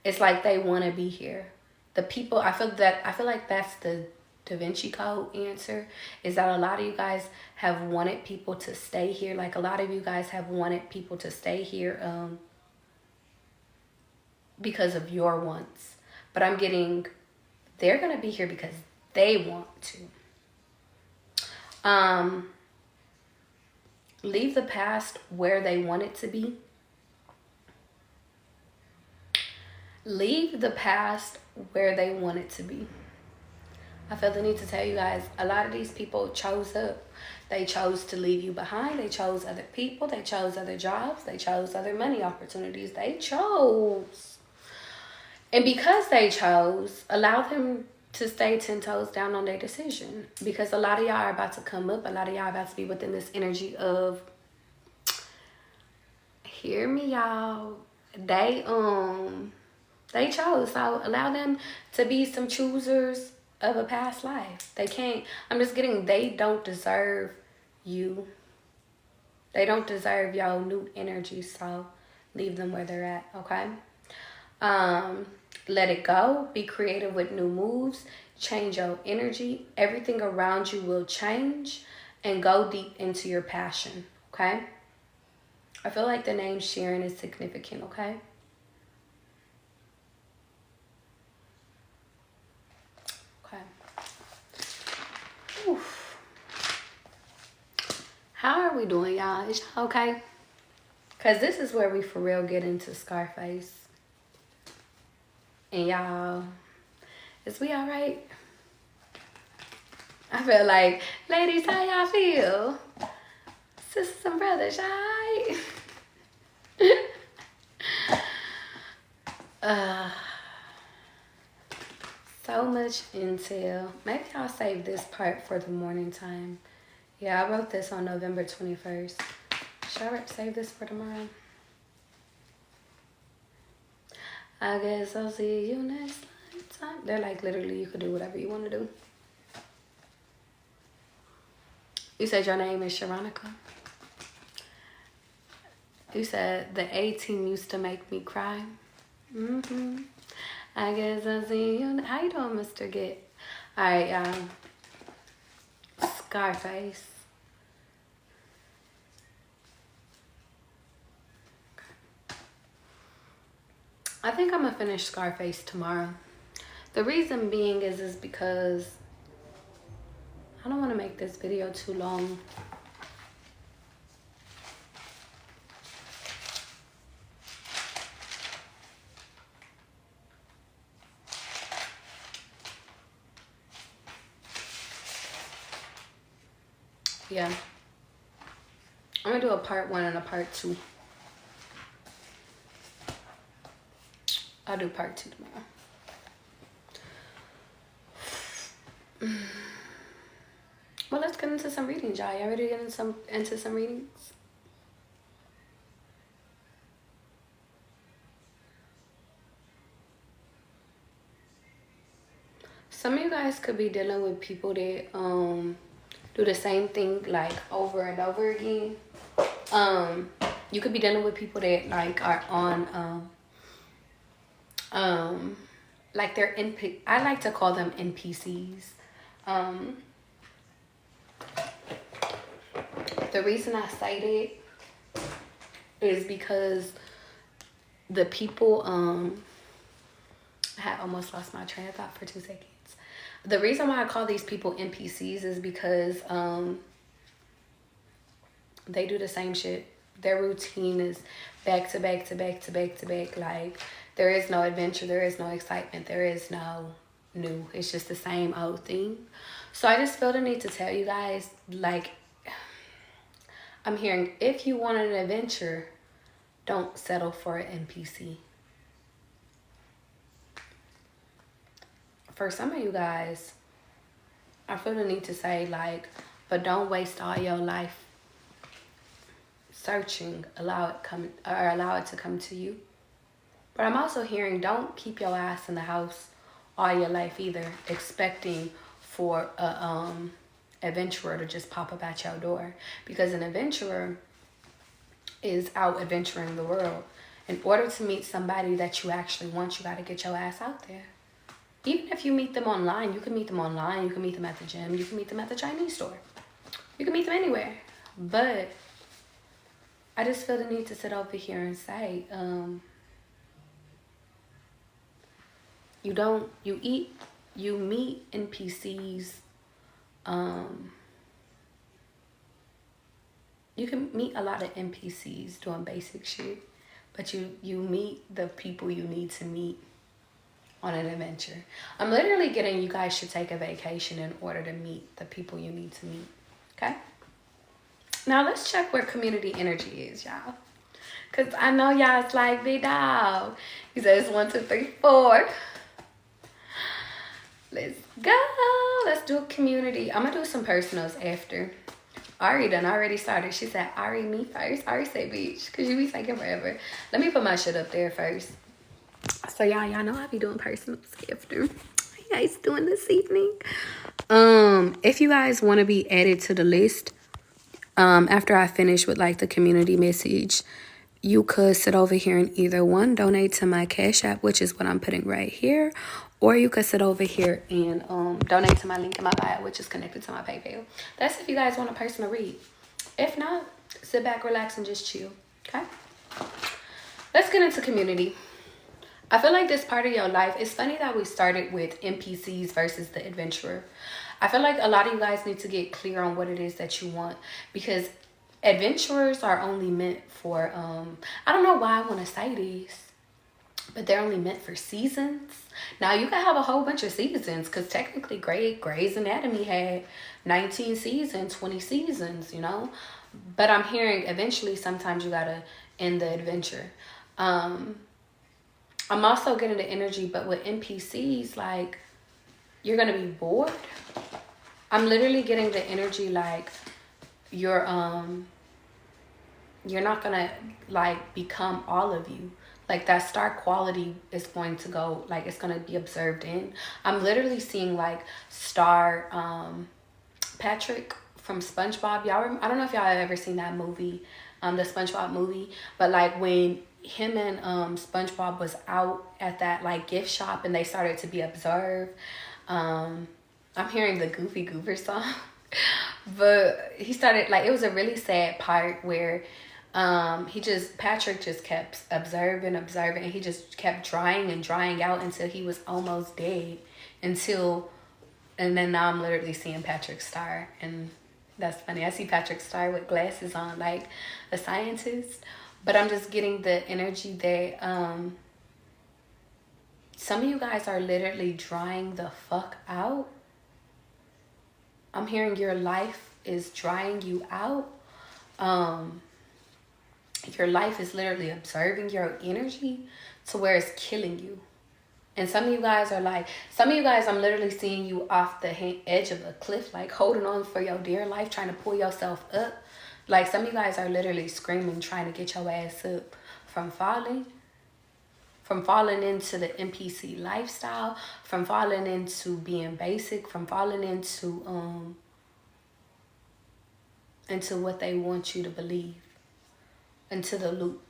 It's like they want to be here. The people, I feel like that's the Da Vinci Code answer, is that a lot of you guys have wanted people to stay here. Like a lot of you guys have wanted people to stay here because of your wants. But I'm getting, they're going to be here because they want to. Leave the past where they want it to be. Leave the past where they want it to be. I feel the need to tell you guys, a lot of these people chose up. They chose to leave you behind. They chose other people. They chose other jobs. They chose other money opportunities. They chose. And because they chose, allow them to stay 10 toes down on their decision. Because a lot of y'all are about to come up. A lot of y'all are about to be within this energy of, hear me, y'all. They chose. So allow them to be some choosers of a past life. They can't, I'm just getting, they don't deserve you. They don't deserve y'all new energy. So leave them where they're at, okay? Let it go. Be creative with new moves. Change your energy. Everything around you will change. And go deep into your passion, okay? I feel like the name Sharon is significant, okay? Oof. How are we doing, y'all? Is y'all okay? Because this is where we for real get into Scarface. And y'all, is we all right? I feel like, ladies, how y'all feel? Sisters and brothers, y'all right? So much intel. Maybe I'll save this part for the morning time. Yeah, I wrote this on November 21st. Should I save this for tomorrow? I guess I'll see you next time. They're like, literally, you could do whatever you want to do. You said your name is Sharonica. You said the A team used to make me cry. I guess I'll see you. How you doing, Mr. Get? All right, Scarface. I think I'm gonna finish Scarface tomorrow. The reason being is because I don't want to make this video too long. Yeah. I'm gonna do a part 1 and a part 2. I'll do part 2 tomorrow. Well, let's get into some readings, y'all. Y'all ready to get into some readings? Some of you guys could be dealing with people that do the same thing like over and over again. You could be dealing with people that like are on like they're I like to call them NPCs. The reason I cite it is because the people I had almost lost my train of thought for 2 seconds. The reason why I call these people NPCs is because they do the same shit. Their routine is back to back to back to back to back. Like, there is no adventure, there is no excitement, there is no new. It's just the same old thing. So I just feel the need to tell you guys, like, I'm hearing, if you want an adventure, don't settle for an NPC. For some of you guys, I feel the need to say, like, but don't waste all your life searching. Allow it to come to you. But I'm also hearing, don't keep your ass in the house all your life either, expecting for a adventurer to just pop up at your door. Because an adventurer is out adventuring the world. In order to meet somebody that you actually want, you got to get your ass out there. Even if you meet them online, you can meet them online, you can meet them at the gym, you can meet them at the Chinese store. You can meet them anywhere. But I just feel the need to sit over here and say, you meet NPCs, you can meet a lot of NPCs doing basic shit, but you meet the people you need to meet on an adventure. I'm literally getting you guys should take a vacation in order to meet the people you need to meet. Okay? Now let's check where community energy is, y'all. Cause I know y'all's like, big dog. He says 1, 2, 3, 4. Let's go. Let's do community. I'm gonna do some personals after. Ari done already started. She said, Ari, me first. Ari say, bitch, cause you be taking forever. Let me put my shit up there first. So y'all know I be doing personals after. How you guys doing this evening? If you guys want to be added to the list, after I finish with like the community message, you could sit over here and either one, donate to my Cash App, which is what I'm putting right here, or you could sit over here and donate to my link in my bio, which is connected to my PayPal. That's if you guys want a personal read. If not, sit back, relax, and just chill. Okay? Let's get into community. I feel like this part of your life, it's funny that we started with NPCs versus the adventurer. I feel like a lot of you guys need to get clear on what it is that you want, because adventurers are only meant for, I don't know why I want to say this, but they're only meant for seasons. Now, you can have a whole bunch of seasons, because technically Grey's Anatomy had 19 seasons, 20 seasons, you know? But I'm hearing eventually sometimes you got to end the adventure. I'm also getting the energy, but with NPCs, like, you're going to be bored. I'm literally getting the energy like you're not going to, like, become all of you. Like, that star quality is going to go, like, it's going to be observed in. I'm literally seeing, like, Star Patrick from SpongeBob. I don't know if y'all have ever seen that movie, the SpongeBob movie. But, like, when him and SpongeBob was out at that like gift shop, and they started to be observed. I'm hearing the Goofy Goober song. But he started, like, it was a really sad part where Patrick just kept observing, and he just kept drying and drying out until he was almost dead. And then now I'm literally seeing Patrick Star, and that's funny. I see Patrick Star with glasses on, like a scientist. But I'm just getting the energy that some of you guys are literally drying the fuck out. I'm hearing your life is drying you out. Your life is literally observing your energy to where it's killing you. And some of you guys, I'm literally seeing you off the edge of a cliff, like holding on for your dear life, trying to pull yourself up. Like, some of you guys are literally screaming, trying to get your ass up from falling into the NPC lifestyle, from falling into being basic, from falling into what they want you to believe, into the loop.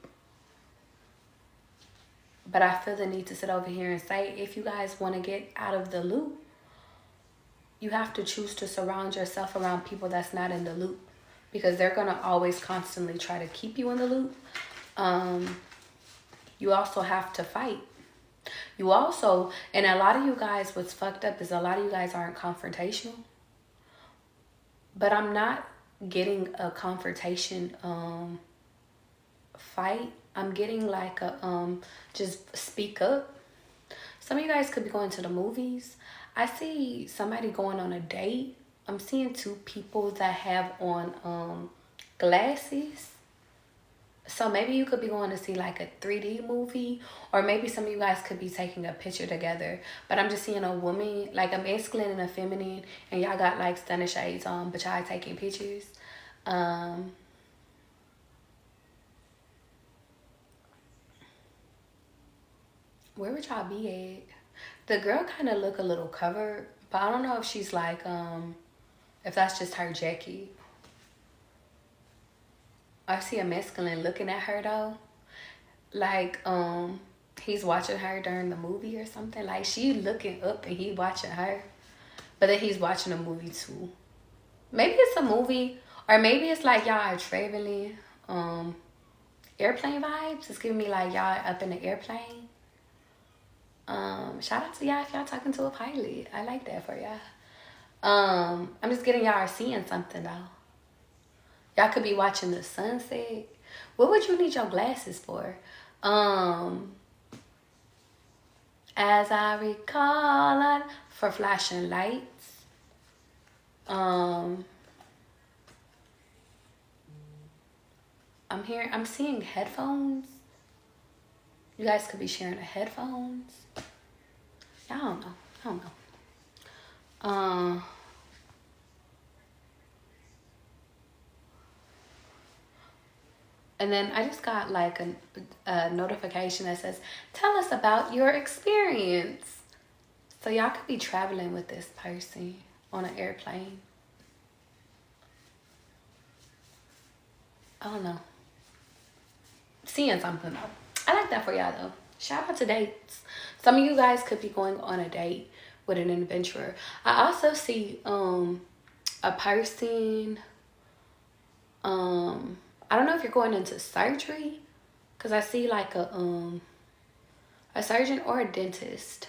But I feel the need to sit over here and say, if you guys want to get out of the loop, you have to choose to surround yourself around people that's not in the loop, because they're going to always constantly try to keep you in the loop. You also have to fight. You also, and a lot of you guys, what's fucked up is a lot of you guys aren't confrontational. But I'm not getting a confrontation fight. I'm getting like a just speak up. Some of you guys could be going to the movies. I see somebody going on a date. I'm seeing two people that have on glasses. So maybe you could be going to see like a 3D movie, or maybe some of you guys could be taking a picture together. But I'm just seeing a woman, like a masculine and a feminine, and y'all got like stunner shades on, but y'all taking pictures. Where would y'all be at? The girl kind of look a little covered, but I don't know if she's like, if that's just her jacket. I see a masculine looking at her though. Like, he's watching her during the movie or something. Like, she looking up and he watching her. But then he's watching a movie too. Maybe it's a movie, or maybe it's like y'all are traveling, airplane vibes. It's giving me like y'all up in the airplane. Shout out to y'all if y'all talking to a pilot. I like that for y'all. I'm just getting y'all are seeing something though. Y'all could be watching the sunset. What would you need your glasses for? As I recall, for flashing lights. I'm seeing headphones. You guys could be sharing the headphones. I don't know. And then I just got like a notification that says, tell us about your experience. So y'all could be traveling with this person on an airplane. I don't know. Seeing something though. I like that for y'all though. Shout out to dates. Some of you guys could be going on a date with an adventurer. I also see a person, I don't know if you're going into surgery, because I see like a surgeon or a dentist.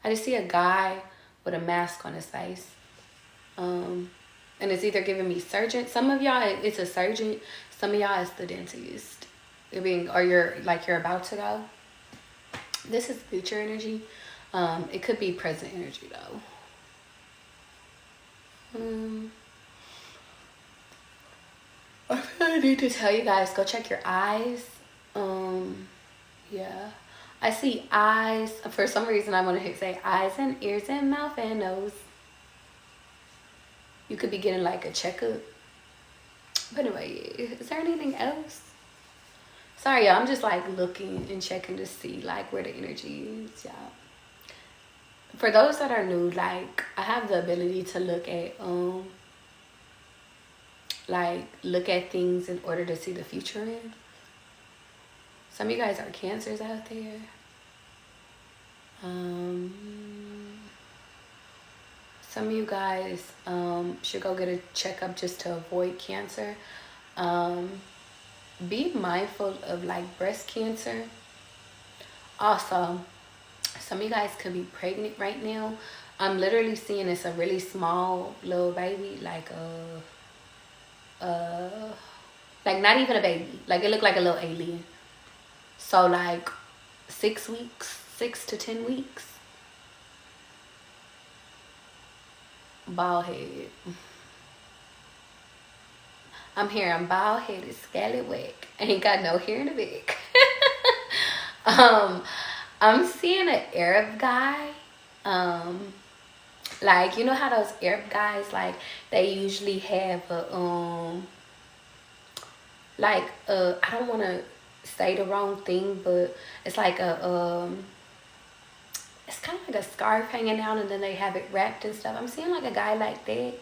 I just see a guy with a mask on his face. And it's either giving me surgeon. Some of y'all, it's a surgeon. Some of y'all, it's the dentist. You're about to go. This is future energy. It could be present energy though. I need to tell you guys, go check your eyes. Yeah. I see eyes. For some reason, I want to say eyes and ears and mouth and nose. You could be getting like a checkup. But anyway, is there anything else? Sorry, y'all. I'm just like looking and checking to see like where the energy is, y'all. For those that are new, like I have the ability to look at things in order to see the future in. Some of you guys are Cancers out there. Some of you guys should go get a checkup just to avoid cancer. Be mindful of like breast cancer. Also, some of you guys could be pregnant right now. I'm literally seeing it's a really small little baby, like not even a baby. Like it looked like a little alien. So like 6 weeks, 6 to 10 weeks. Bald head. I'm here. I'm bald headed, scallywag. Ain't got no hair in the back. I'm seeing an Arab guy. Like you know how those Arab guys, like they usually have a I don't want to say the wrong thing, but it's like it's kind of like a scarf hanging out and then they have it wrapped and stuff. I'm seeing like a guy like that.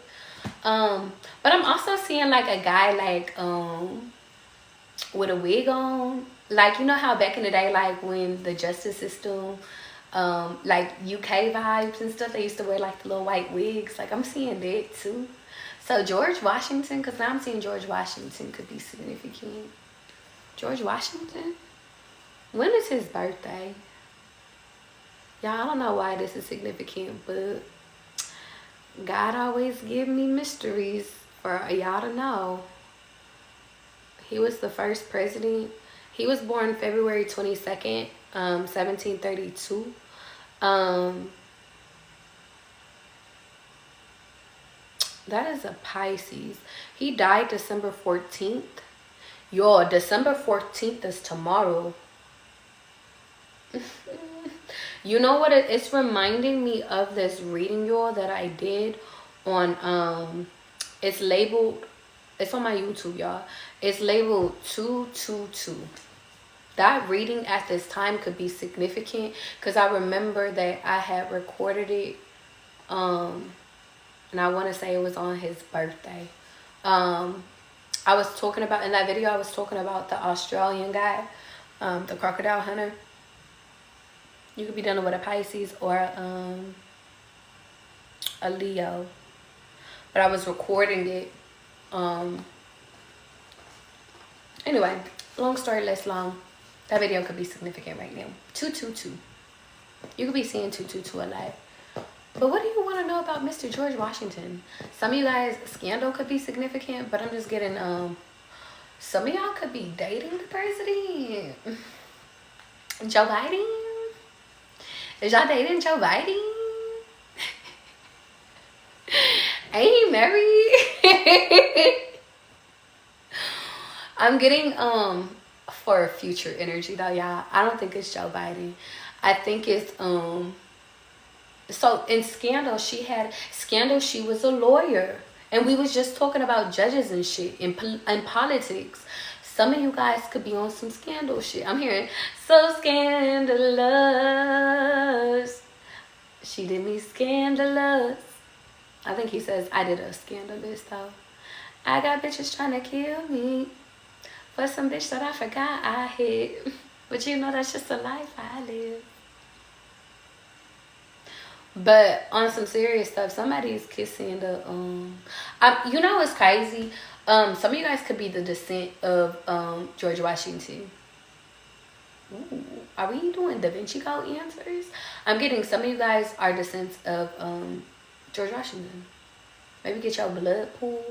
But I'm also seeing like a guy like with a wig on. Like you know how back in the day, like when the justice system, like UK vibes and stuff, they used to wear like the little white wigs. Like I'm seeing that too. So George Washington, because now I'm seeing George Washington could be significant. George Washington? When is his birthday? Y'all, I don't know why this is significant, but God always give me mysteries for y'all to know. He was the first president. He was born February 22nd, 1732. That is a Pisces. He died December 14th. Yo, December 14th is tomorrow. You know what it's reminding me of this reading, y'all, that I did on it's labeled, it's on my YouTube, y'all. It's labeled 222. That reading at this time could be significant because I remember that I had recorded it and I want to say it was on his birthday. I was talking about, in that video I was talking about the Australian guy, the crocodile hunter. You could be dealing with a Pisces or a Leo. But I was recording it. Anyway, long story less long. That video could be significant right now. 222. You could be seeing 222 a lot. But what do you want to know about Mr. George Washington? Some of you guys, scandal could be significant, but I'm just getting, some of y'all could be dating the president. Joe Biden? Is y'all dating Joe Biden? Ain't he married? I'm getting for future energy though, y'all. I don't think it's Joe Biden. I think it's so in Scandal she was a lawyer, and we was just talking about judges and shit in politics. Some of you guys could be on some Scandal shit. I'm hearing so scandalous. She did me scandalous. I think he says I did a scandalous though. I got bitches trying to kill me for some bitch that I forgot I hit. But you know that's just a life I live. But on some serious stuff, somebody's kissing the you know what's crazy? Some of you guys could be the descent of George Washington. Ooh, are we doing Da Vinci Code answers? I'm getting some of you guys are descendants of George Washington. Maybe get your blood pool.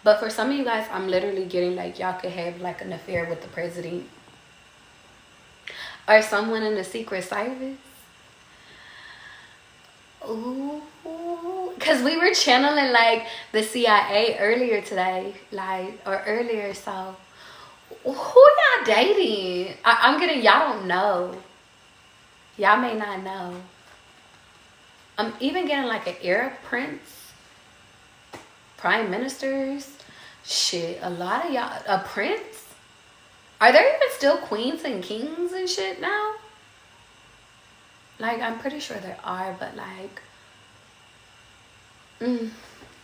But for some of you guys, I'm literally getting like y'all could have like an affair with the president or someone in the Secret Service. Ooh, because we were channeling like the CIA earlier today, earlier. So who y'all dating? I'm getting, y'all don't know. Y'all may not know. I'm even getting like an Arab prince, prime ministers, shit. A lot of y'all, a prince. Are there even still queens and kings and shit now? Like, I'm pretty sure there are, but like,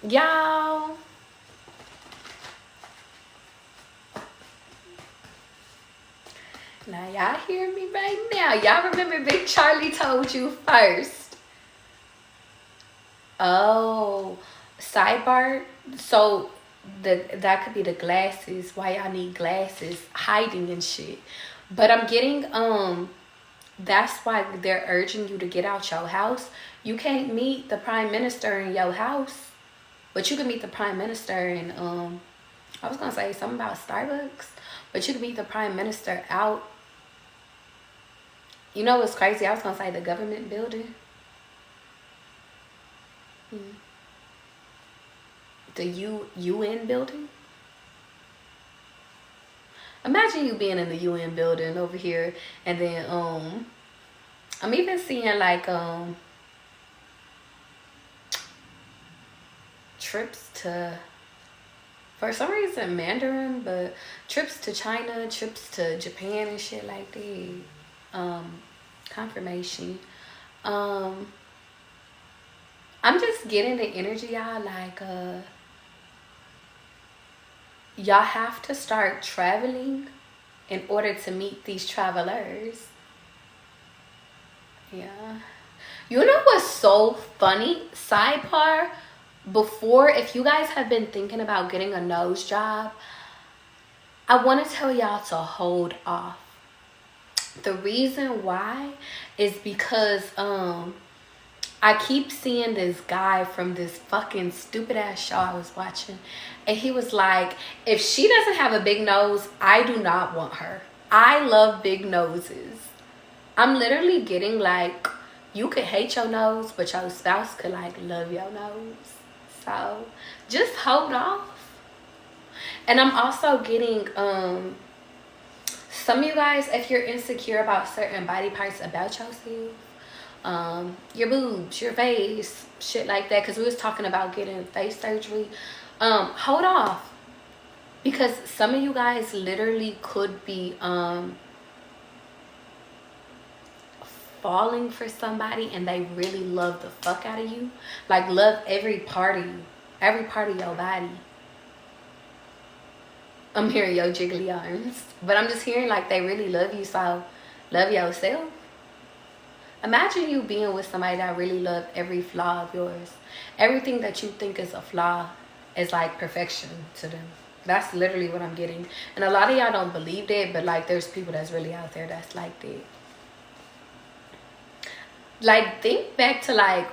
y'all. Now y'all hear me right now. Y'all remember Big Charlie told you first. Oh, sidebar. So that could be the glasses. Why y'all need glasses? Hiding and shit. But I'm getting that's why they're urging you to get out your house. You can't meet the prime minister in your house, but you can meet the prime minister in I was gonna say something about Starbucks, but you can meet the prime minister out. You know what's crazy? I was gonna say the government building. The UN building. Imagine you being in the UN building over here, and then I'm even seeing like trips to, for some reason, Mandarin, but trips to China, trips to Japan and shit like that. Confirmation. I'm just getting the energy, y'all, like y'all have to start traveling in order to meet these travelers. Yeah. You know what's so funny? Sidebar. Before, if you guys have been thinking about getting a nose job, I want to tell y'all to hold off. The reason why is because I keep seeing this guy from this fucking stupid ass show I was watching, and he was like, if she doesn't have a big nose, I do not want her. I love big noses. I'm literally getting like, you could hate your nose, but your spouse could like love your nose. So just hold off. And I'm also getting some of you guys, if you're insecure about certain body parts about yourself, your boobs, your face, shit like that, because we was talking about getting face surgery, hold off, because some of you guys literally could be falling for somebody and they really love the fuck out of you, like love every part of you, every part of your body. I'm hearing your jiggly arms, but I'm just hearing like they really love you, so love yourself. Imagine you being with somebody that really love every flaw of yours. Everything that you think is a flaw is like perfection to them. That's literally what I'm getting. And a lot of y'all don't believe that, but like there's people that's really out there that's like that. Like think back to like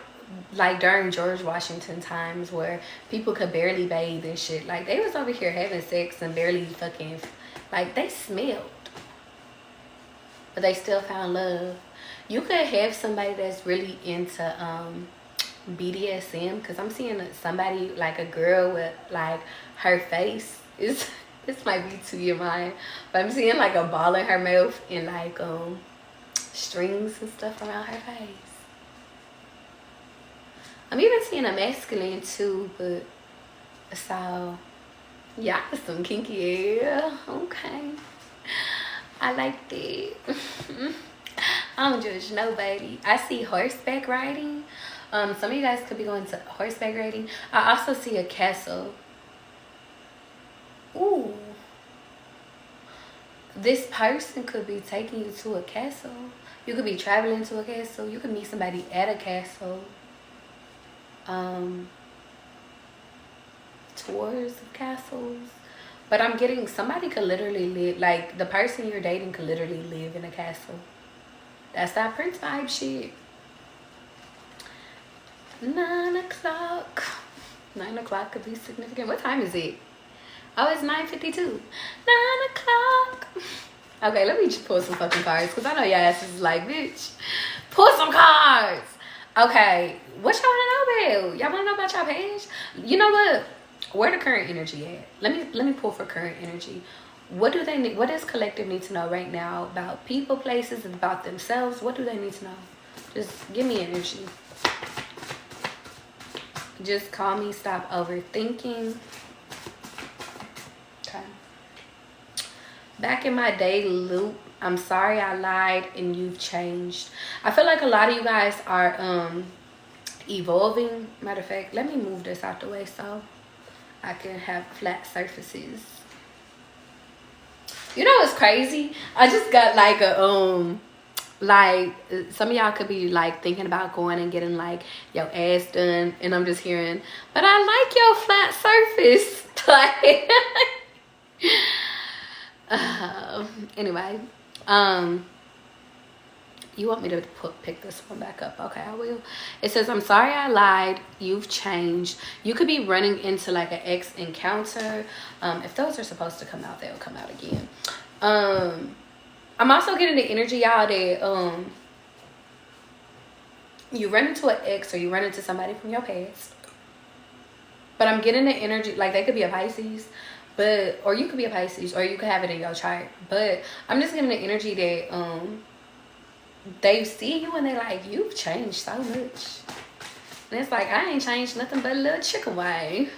during George Washington times where people could barely bathe and shit. Like they was over here having sex and barely fucking, like they smelled, but they still found love. You could have somebody that's really into BDSM, because I'm seeing somebody like a girl with like her face is, this might be to your mind, but I'm seeing like a ball in her mouth and like strings and stuff around her face. I'm even seeing a masculine too, but so yeah, some kinky air. Okay, I like that. I don't judge nobody. I see horseback riding. Some of you guys could be going to horseback riding. I also see a castle. Ooh. This person could be taking you to a castle. You could be traveling to a castle. You could meet somebody at a castle. Tours of castles. But I'm getting, somebody could literally live, like the person you're dating could literally live in a castle. That's that Prince vibe shit. 9 o'clock. 9 o'clock could be significant. What time is it? Oh, it's 9:52. 9 o'clock. Okay, let me just pull some fucking cards, because I know your ass is like, bitch, pull some cards. Okay, what y'all want to know about? Y'all want to know about y'all page? You know what? Where the current energy at? Let me pull for current energy. What do they need? What does collective need to know right now about people, places, and about themselves? What do they need to know? Just give me energy. Just call me. Stop overthinking. Okay. Back in my day loop. I'm sorry I lied and you've changed. I feel like a lot of you guys are evolving. Matter of fact, let me move this out the way so I can have flat surfaces. You know what's crazy? I just got like a like some of y'all could be like thinking about going and getting like your ass done, and I'm just hearing, but I like your flat surface. Like anyway, you want me to pick this one back up? Okay, I will. It says, I'm sorry I lied. You've changed. You could be running into like an ex encounter. If those are supposed to come out, they'll come out again. I'm also getting the energy, y'all, that you run into an ex or you run into somebody from your past. But I'm getting the energy, like they could be a Pisces, but, or you could be a Pisces, or you could have it in your chart. But I'm just getting the energy that they see you and they're like, you've changed so much. And it's like, I ain't changed nothing but a little chicken wing.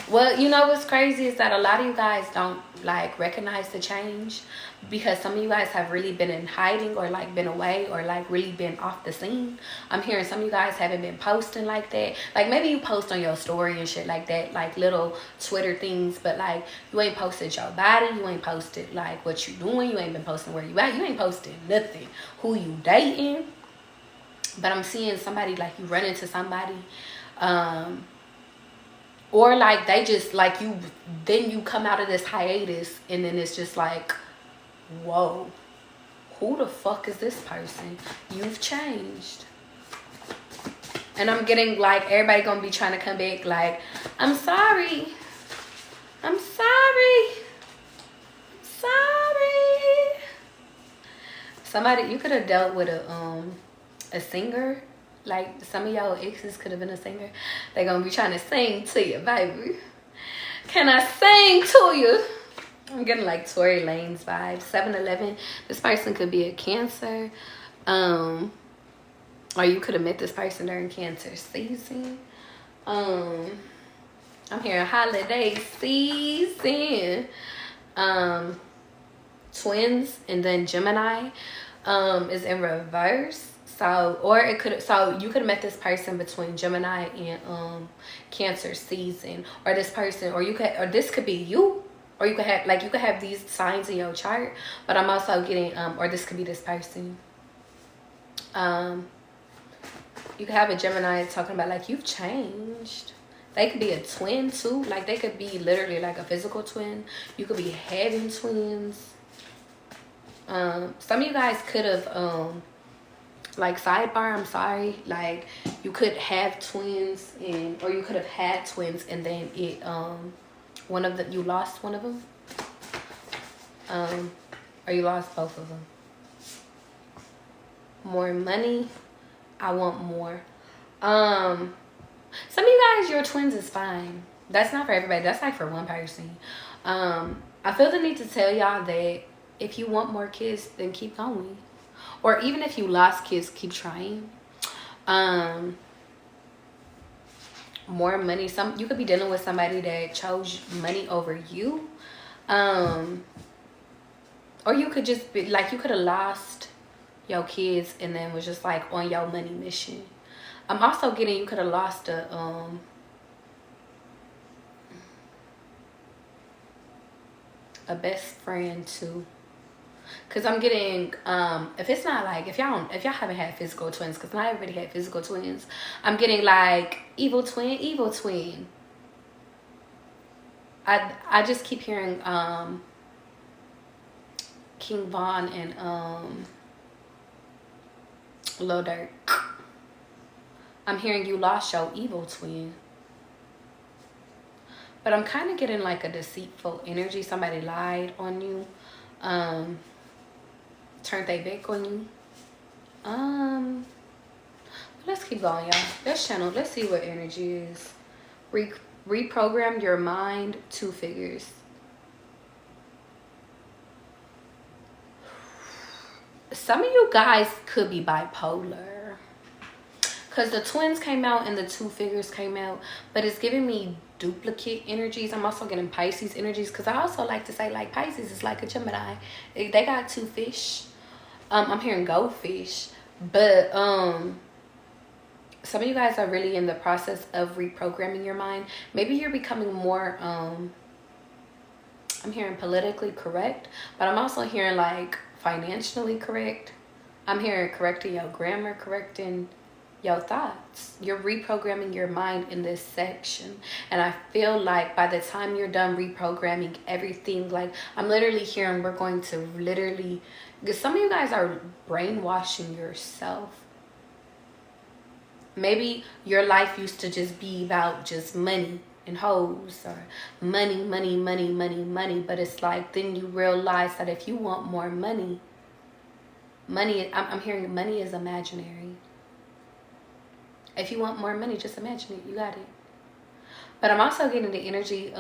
Well, you know what's crazy is that a lot of you guys don't like recognize the change, because some of you guys have really been in hiding or like been away or like really been off the scene. I'm hearing some of you guys haven't been posting like that. Like maybe you post on your story and shit like that, like little Twitter things, but like you ain't posted your body, you ain't posted like what you doing, you ain't been posting where you at, you ain't posted nothing, who you dating. But I'm seeing somebody, like you run into somebody, or like they just like you, then you come out of this hiatus and then it's just like, whoa, who the fuck is this person? You've changed. And I'm getting like everybody gonna be trying to come back like, I'm sorry, somebody, you could have dealt with a singer. Like some of y'all exes could have been a singer. They're gonna be trying to sing to you, baby. Can I sing to you? I'm getting like Tory Lanez vibes. 7-Eleven. This person could be a Cancer. Or you could have met this person during Cancer season. I'm hearing holiday season. Twins, and then Gemini is in reverse. So, or it could, so you could have met this person between Gemini and Cancer season, or this person, or you could, or this could be you, or you could have, like, you could have these signs in your chart. But I'm also getting, or this could be this person. You could have a Gemini talking about like, you've changed. They could be a twin too. Like they could be literally like a physical twin. You could be having twins. Some of you guys could have, like, sidebar, I'm sorry, like you could have twins, and or you could have had twins and then it one of them, you lost one of them, or you lost both of them. More money, I want more. Some of you guys, your twins is fine. That's not for everybody, that's like for one person. I feel the need to tell y'all that if you want more kids, then keep going. Or even if you lost kids, keep trying. More money. You could be dealing with somebody that chose money over you. Or you could just be like, you could have lost your kids and then was just like on your money mission. I'm also getting, you could have lost a best friend too. Cause I'm getting, if it's not like, if y'all haven't had physical twins, cause not everybody had physical twins, I'm getting like evil twin. I just keep hearing King Von and Lil Durk. I'm hearing you lost your evil twin. But I'm kind of getting like a deceitful energy. Somebody lied on you. Turned they back on you. Let's keep going, y'all. Let's channel. Let's see what energy is. Reprogram your mind, 2 figures. Some of you guys could be bipolar, because the twins came out and the 2 figures came out, but it's giving me duplicate energies. I'm also getting Pisces energies, because I also like to say like Pisces is like a Gemini. They got 2 fish. I'm hearing goldfish, but some of you guys are really in the process of reprogramming your mind. Maybe you're becoming more I'm hearing politically correct, but I'm also hearing like financially correct. I'm hearing correcting your grammar, correcting your thoughts. You're reprogramming your mind in this section. And I feel like by the time you're done reprogramming everything, like I'm literally hearing we're going to literally, because some of you guys are brainwashing yourself. Maybe your life used to just be about just money and hoes, or money, money, money, money, money. But it's like then you realize that if you want more money, I'm hearing money is imaginary. If you want more money, just imagine it. You got it. But I'm also getting the energy,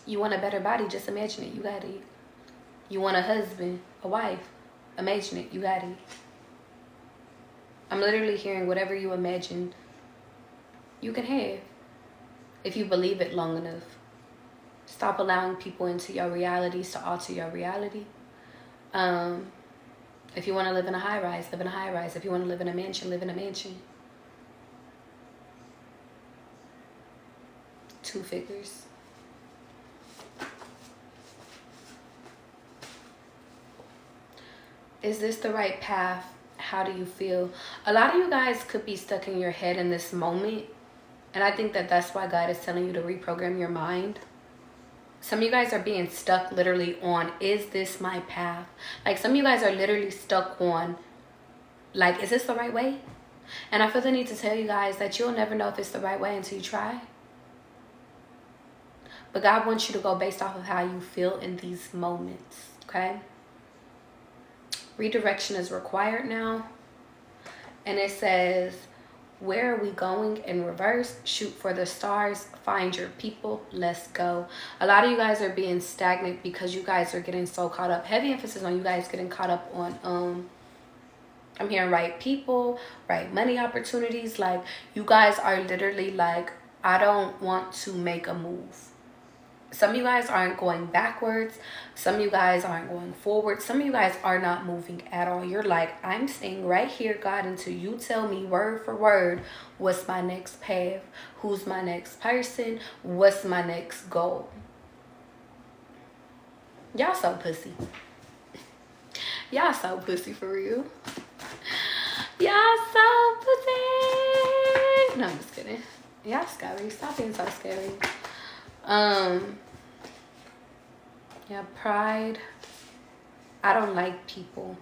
you want a better body, just imagine it. You got it. You want a husband, a wife, imagine it. You got it. I'm literally hearing whatever you imagine, you can have. If you believe it long enough. Stop allowing people into your realities to alter your reality. If you want to live in a high rise, live in a high rise. If you want to live in a mansion, live in a mansion. 2 figures. Is this the right path? How do you feel? A lot of you guys could be stuck in your head in this moment. And I think that that's why God is telling you to reprogram your mind. Some of you guys are being stuck literally on, is this my path? Like some of you guys are literally stuck on, like, is this the right way? And I feel the need to tell you guys that you'll never know if it's the right way until you try. But God wants you to go based off of how you feel in these moments, okay? Redirection is required now. And it says, where are we going in reverse? Shoot for the stars. Find your people. Let's go. A lot of you guys are being stagnant because you guys are getting so caught up. Heavy emphasis on you guys getting caught up on, I'm hearing right people, right money opportunities. Like you guys are literally like, I don't want to make a move. Some of you guys aren't going backwards. Some of you guys aren't going forward. Some of you guys are not moving at all. You're like, I'm staying right here, God, until you tell me word for word what's my next path, who's my next person, what's my next goal. Y'all so pussy. Y'all so pussy for real. Y'all so pussy. No, I'm just kidding. Y'all scary. Stop being so scary. Yeah, pride. I don't like people.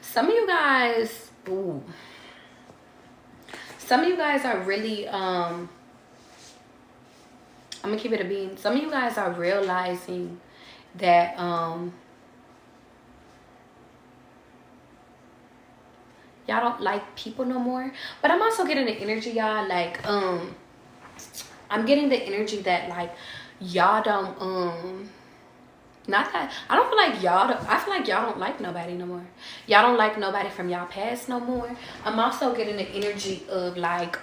Some of you guys, some of you guys are really, I'm gonna keep it a bean. Some of you guys are realizing that, y'all don't like people no more. But I'm also getting the energy, y'all, like, I'm getting the energy that like y'all don't not that I don't feel like y'all don't, I feel like y'all don't like nobody no more. Y'all don't like nobody from y'all past no more. I'm also getting the energy of like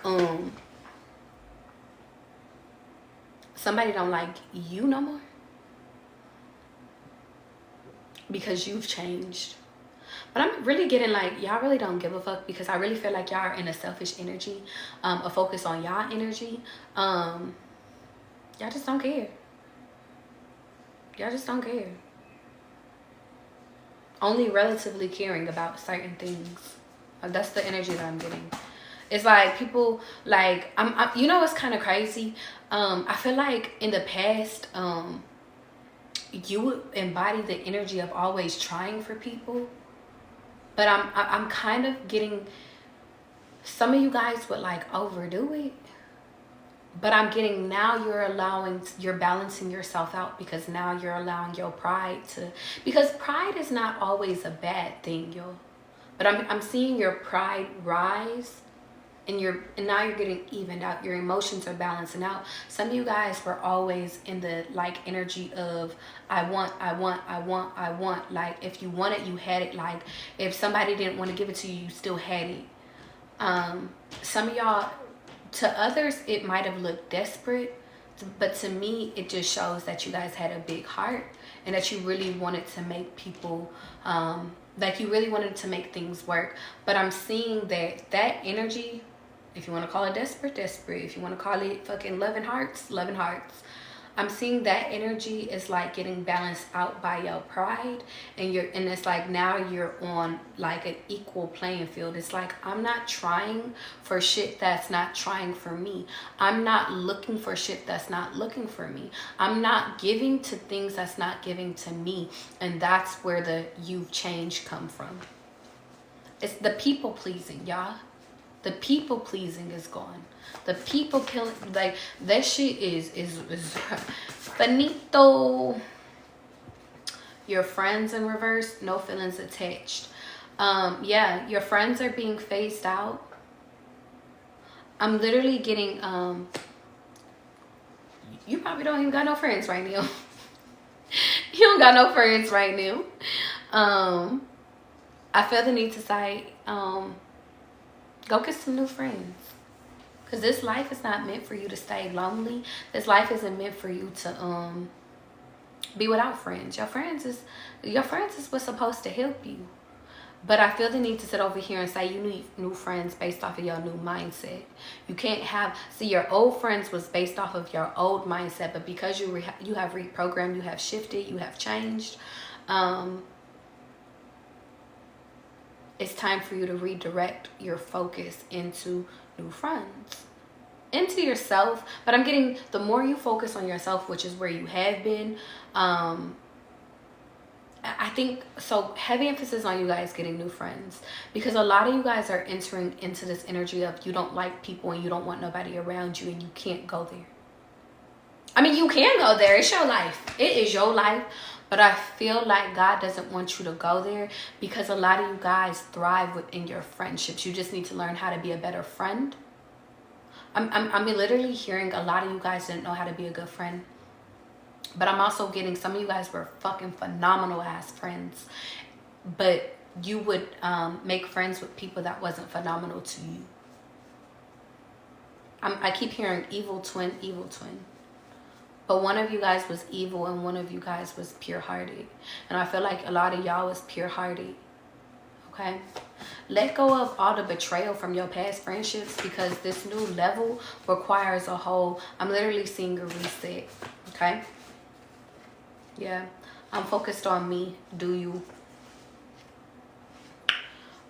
somebody don't like you no more because you've changed. But I'm really getting like, y'all really don't give a fuck because I really feel like y'all are in a selfish energy, a focus on y'all energy. Y'all just don't care. Y'all just don't care. Only relatively caring about certain things. That's the energy that I'm getting. It's like people like, I'm you know what's kind of crazy? I feel like in the past, you would embody the energy of always trying for people. But I'm kind of getting, some of you guys would like overdo it. But I'm getting now you're balancing yourself out because now you're allowing your pride to, because pride is not always a bad thing, yo. But I'm seeing your pride rise and now you're getting evened out. Your emotions are balancing out. Some of you guys were always in the like energy of I want. Like if you want it, you had it. Like if somebody didn't want to give it to you, you still had it. Some of y'all, to others, it might have looked desperate, but to me, it just shows that you guys had a big heart and that you really wanted to make people, like you really wanted to make things work. But I'm seeing that energy, if you want to call it desperate, if you want to call it fucking loving hearts, I'm seeing that energy is like getting balanced out by your pride, and it's like now you're on like an equal playing field. It's like I'm not trying for shit that's not trying for me. I'm not looking for shit that's not looking for me. I'm not giving to things that's not giving to me. And that's where the you've changed come from. It's the people pleasing, y'all. The people pleasing is gone. The people killing, like that shit is finito. Your friends in reverse, no feelings attached. Yeah, your friends are being phased out. I'm literally getting you probably don't even got no friends right now. You don't got no friends right now. I feel the need to say go get some new friends. Because this life is not meant for you to stay lonely. This life isn't meant for you to be without friends. Your friends is what's supposed to help you. But I feel the need to sit over here and say you need new friends based off of your new mindset. You can't have, see, your old friends was based off of your old mindset, but because you have reprogrammed, you have shifted, you have changed. It's time for you to redirect your focus into new friends, into yourself. But I'm getting, the more you focus on yourself, which is where you have been, I think, so heavy emphasis on you guys getting new friends, because a lot of you guys are entering into this energy of you don't like people and you don't want nobody around you, and you can't go there. I mean, you can go there. It's your life. It is your life. But I feel like God doesn't want you to go there, because a lot of you guys thrive within your friendships. You just need to learn how to be a better friend. I'm literally hearing a lot of you guys didn't know how to be a good friend. But I'm also getting some of you guys were fucking phenomenal ass friends. But you would make friends with people that wasn't phenomenal to you. I keep hearing evil twin, evil twin. But one of you guys was evil and one of you guys was pure-hearted. And I feel like a lot of y'all was pure-hearted. Okay? Let go of all the betrayal from your past friendships, because this new level requires a whole, I'm literally seeing a reset. Okay? Yeah. I'm focused on me. Do you?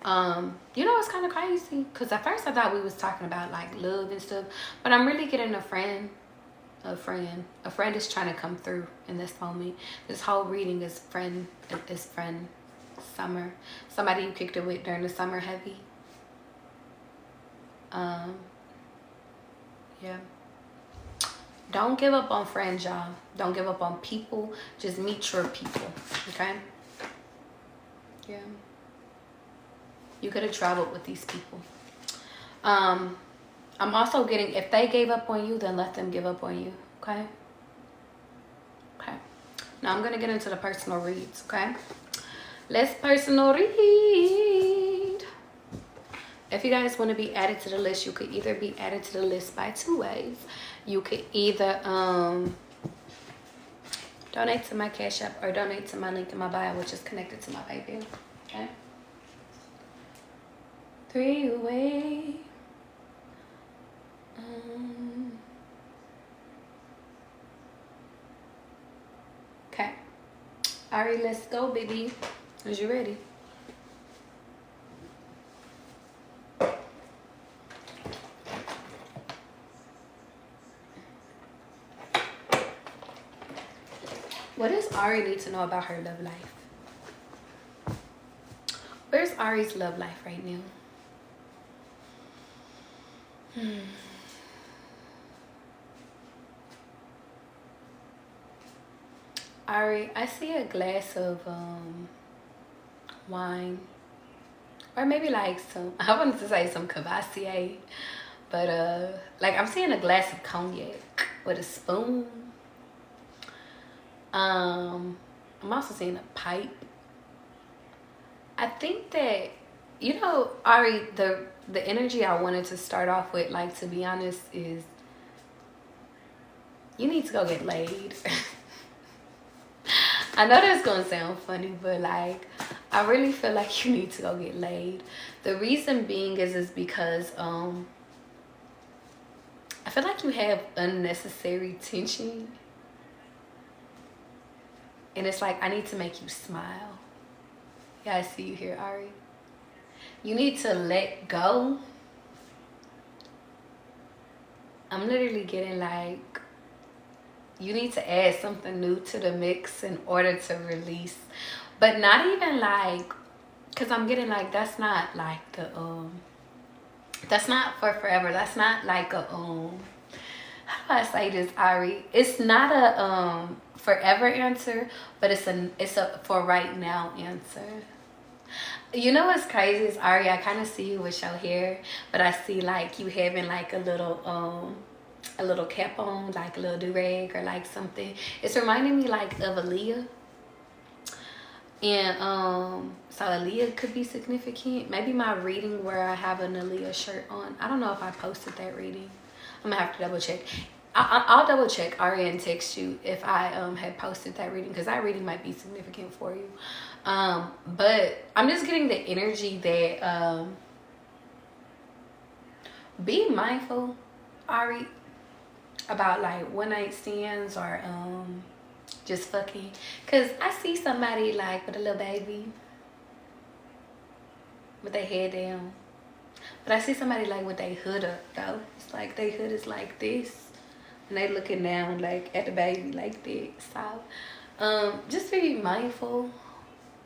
You know, it's kind of crazy. Because at first I thought we was talking about like love and stuff. But I'm really getting a friend is trying to come through in this moment. This whole reading is friend summer, somebody you kicked it with during the summer heavy. Yeah, don't give up on friends, y'all. Don't give up on people. Just meet your people. Okay? Yeah, you could have traveled with these people. I'm also getting, if they gave up on you, then let them give up on you, okay? Okay. Now I'm going to get into the personal reads, okay? Let's personal read. If you guys want to be added to the list, you could either be added to the list by two ways. You could either donate to my Cash App or donate to my link in my bio, which is connected to my PayPal, okay? Three-way. Okay, Ari, let's go, baby. Are you ready? What does Ari need to know about her love life? Where's Ari's love life right now? Ari, I see a glass of wine, or maybe like some, I wanted to say some Cavassier, but like I'm seeing a glass of cognac with a spoon. I'm also seeing a pipe. I think that, you know, Ari, the energy I wanted to start off with, like, to be honest, is you need to go get laid. I know that's gonna sound funny, but like, I really feel like you need to go get laid. The reason being is because I feel like you have unnecessary tension. And it's like, I need to make you smile. Yeah, I see you here, Ari. You need to let go. I'm literally getting like, you need to add something new to the mix in order to release. But not even like, because I'm getting like, that's not like the, that's not for forever. That's not like a, how do I say this, Ari? It's not a forever answer, but it's a for right now answer. You know what's crazy is, Ari, I kind of see you with your hair, but I see like you having like a little cap on, like a little do-rag or like something. It's reminding me like of Aaliyah. And so Aaliyah could be significant. Maybe my reading where I have an Aaliyah shirt on. I don't know if I posted that reading. I'm gonna have to double check. I'll double check, Ari, and text you if I had posted that reading, because that reading might be significant for you. But I'm just getting the energy that be mindful, Ari, about like one night stands or just fucking. Cause I see somebody like with a little baby with their head down, but I see somebody like with their hood up though. It's like their hood is like this and they looking down like at the baby like that. So just be mindful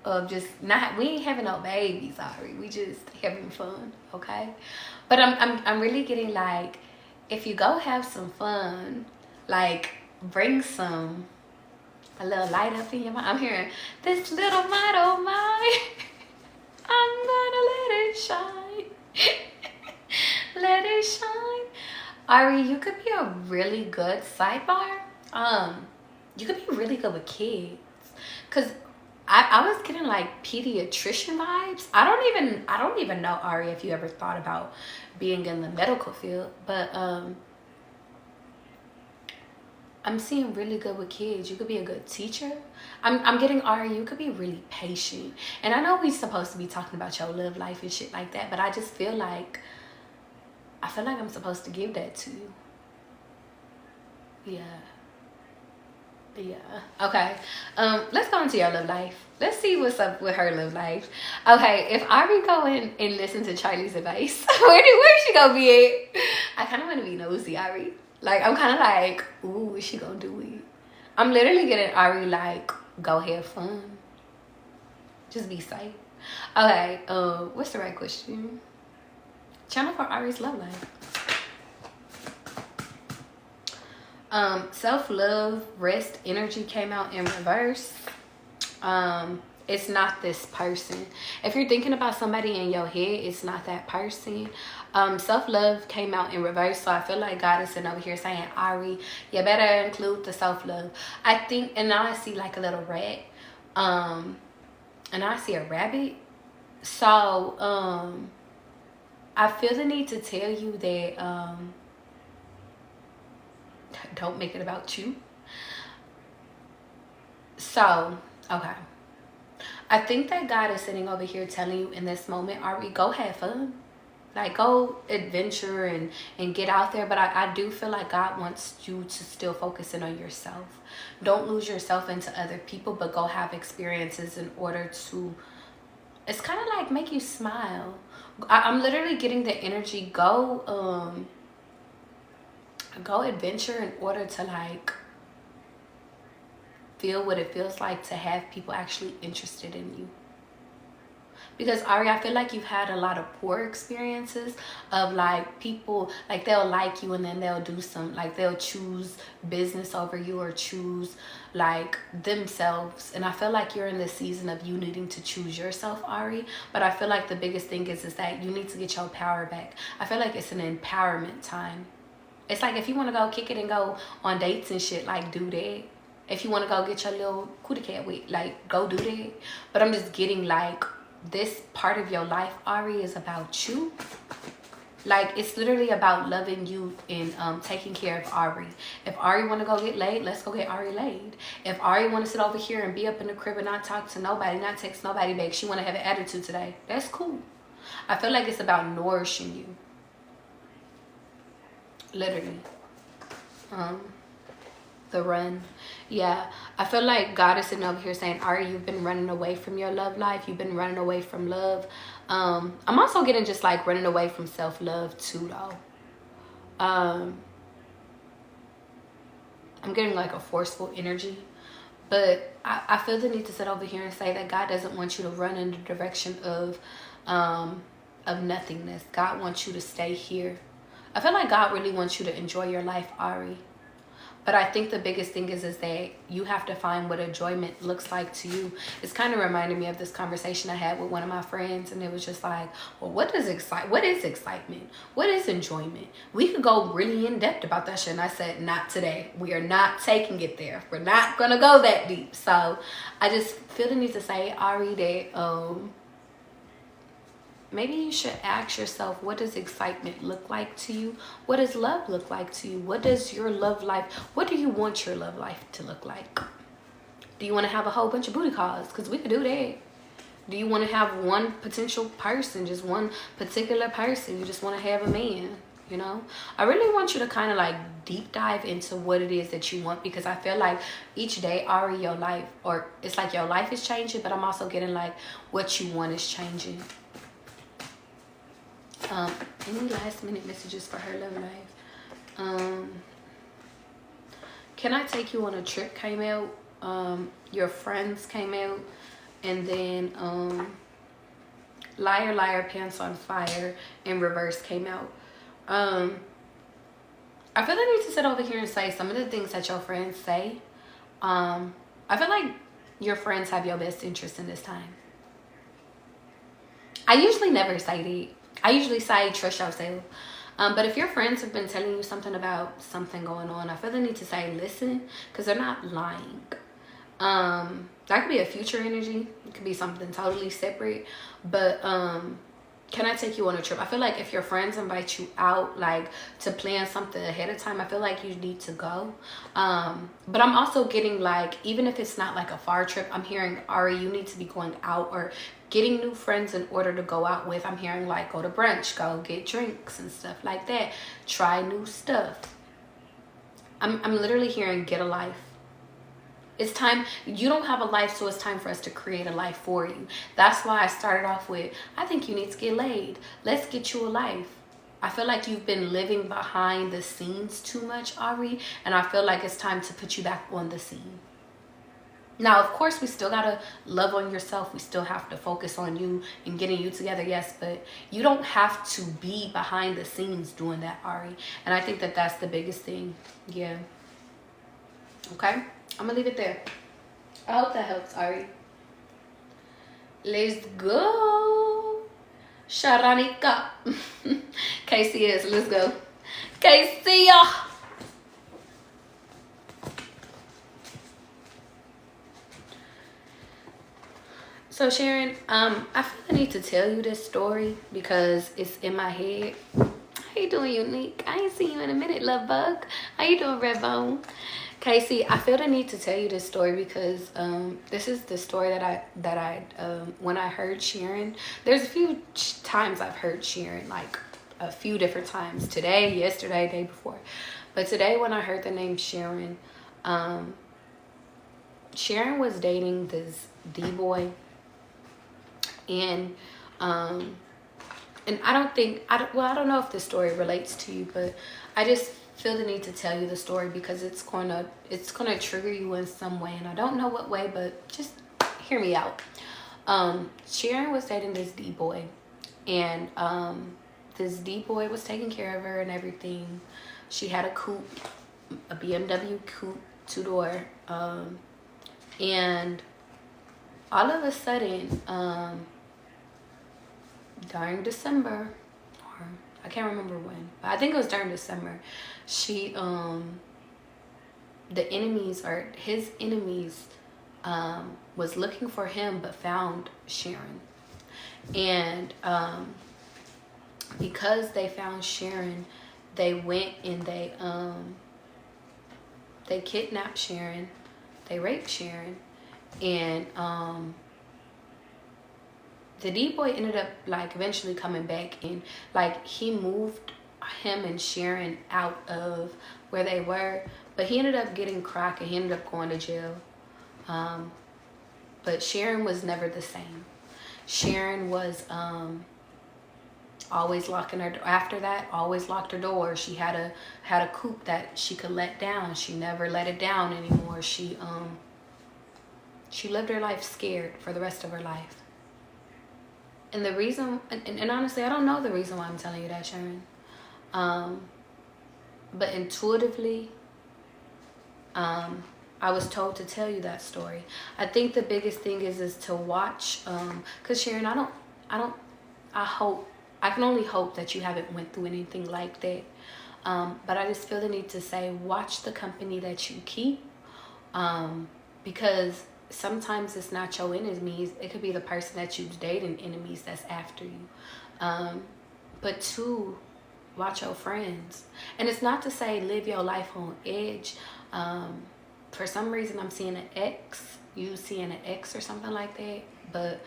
of just not, we ain't having no babies, sorry, we just having fun, okay? But I'm really getting like, if you go have some fun, like bring a little light up in your mind. I'm hearing this little light, oh my, I'm gonna let it shine. Let it shine. Ari, you could be a really good sidebar. You could be really good with kids, cause I was getting like pediatrician vibes. I don't even know, Ari, if you ever thought about being in the medical field, but I'm seeing really good with kids. You could be a good teacher. I'm getting, Ari, you could be really patient. And I know we're supposed to be talking about your love life and shit like that, but I just feel like, I'm supposed to give that to you. Yeah. Okay. Let's go into your love life. Let's see what's up with her love life. Okay, if Ari go in and listen to Charlie's advice, where she gonna be at? I kind of want to be nosy, Ari. Like, I'm kind of like, ooh, is she gonna do it? I'm literally getting Ari like, go have fun. Just be safe. Okay, what's the right question? Channel for Ari's love life. Self-love, rest, energy came out in reverse. It's not this person. If you're thinking about somebody in your head, it's not that person. Self-love came out in reverse, so I feel like God is sitting over here saying, Ari, you better include the self-love. I think, and now I see like a little rat, and now I see a rabbit. So I feel the need to tell you that don't make it about you. So, okay. I think that God is sitting over here telling you in this moment, Ari, go have fun. Like, go adventure and get out there. But I do feel like God wants you to still focus in on yourself. Don't lose yourself into other people, but go have experiences in order to, it's kind of like make you smile. I'm literally getting the energy, go adventure in order to like feel what it feels like to have people actually interested in you. Because Ari, I feel like you've had a lot of poor experiences of like people, like they'll like you and then they'll do some, like they'll choose business over you or choose like themselves. And I feel like you're in this season of you needing to choose yourself, Ari. But I feel like the biggest thing is that you need to get your power back. I feel like it's an empowerment time. It's like if you want to go kick it and go on dates and shit, like do that. If you want to go get your little cootie cat with, like go do that. But I'm just getting like, this part of your life, Ari, is about you. Like, it's literally about loving you and taking care of Ari. If Ari want to go get laid, let's go get Ari laid. If Ari want to sit over here and be up in the crib and not talk to nobody, not text nobody back, she want to have an attitude today, that's cool. I feel like it's about nourishing you. Literally. The run. Yeah, I feel like God is sitting over here saying, Ari, you've been running away from your love life. You've been running away from love. I'm also getting just like running away from self-love too, though. I'm getting like a forceful energy. But I feel the need to sit over here and say that God doesn't want you to run in the direction of nothingness. God wants you to stay here. I feel like God really wants you to enjoy your life, Ari. But I think the biggest thing is that you have to find what enjoyment looks like to you. It's kind of reminding me of this conversation I had with one of my friends, and it was just like, well, what is excitement? What is enjoyment? We could go really in depth about that shit. And I said, not today. We are not taking it there. We're not gonna go that deep. So I just feel the need to say, Ari, that maybe you should ask yourself, what does excitement look like to you? What does love look like to you? What does your love life, what do you want your love life to look like? Do you want to have a whole bunch of booty calls? Because we could do that. Do you want to have one potential person, just one particular person? You just want to have a man, you know? I really want you to kind of like deep dive into what it is that you want, because I feel like each day, Ari, your life, or it's like your life is changing, but I'm also getting like what you want is changing. Any last minute messages for her love life? Can I take you on a trip came out. Your friends came out, and then liar liar pants on fire in reverse came out. I feel I need to sit over here and say some of the things that your friends say. I feel like your friends have your best interest in this time. I usually never say that. I usually say trust yourself. But if your friends have been telling you something about something going on, I feel the need to say listen, because they're not lying. That could be a future energy. It could be something totally separate. But can I take you on a trip? I feel like if your friends invite you out, like to plan something ahead of time, I feel like you need to go. But I'm also getting like, even if it's not like a far trip, I'm hearing, Ari, you need to be going out or getting new friends in order to go out with. I'm hearing like go to brunch, go get drinks and stuff like that. Try new stuff. I'm literally hearing get a life. It's time. You don't have a life, so it's time for us to create a life for you. That's why I started off with, I think you need to get laid. Let's get you a life. I feel like you've been living behind the scenes too much, Ari, and I feel like it's time to put you back on the scene. Now, of course, we still gotta love on yourself. We still have to focus on you and getting you together, yes, but you don't have to be behind the scenes doing that, Ari. And I think that that's the biggest thing. Yeah. Okay? I'm gonna leave it there. I hope that helps, Ari. Let's go. Sharanika. KCS, let's go. KC, So Sharon, I feel the need to tell you this story because it's in my head. How you doing, Unique? I ain't seen you in a minute, love bug. How you doing, Redbone? Casey, I feel the need to tell you this story because this is the story that I when I heard Sharon. There's a few times I've heard Sharon, like a few different times. Today, yesterday, day before. But today when I heard the name Sharon, Sharon was dating this D-boy. And I don't know if this story relates to you, but I just feel the need to tell you the story because it's gonna trigger you in some way, and I don't know what way, but just hear me out. Sharon was dating this D-boy, and this D-boy was taking care of her and everything. She had a coupe, a BMW coupe, 2-door, and all of a sudden, during December, or I can't remember when, but I think it was during December, she, his enemies, was looking for him, but found Sharon. And, because they found Sharon, they went and they kidnapped Sharon, they raped Sharon, and, the D-boy ended up like eventually coming back, and like he moved him and Sharon out of where they were, but he ended up getting crack and he ended up going to jail. But Sharon was never the same. Sharon was always locking her, after that, always locked her door. She had a coop that she could let down. She never let it down anymore. She lived her life scared for the rest of her life. And the reason, and honestly, I don't know the reason why I'm telling you that, Sharon. But intuitively, I was told to tell you that story. I think the biggest thing is to watch, cause Sharon, I can only hope that you haven't went through anything like that. But I just feel the need to say, watch the company that you keep, because sometimes it's not your enemies. It could be the person that you're dating enemies that's after you. But two, watch your friends. And it's not to say live your life on edge. For some reason, I'm seeing an X. You seeing an X or something like that. But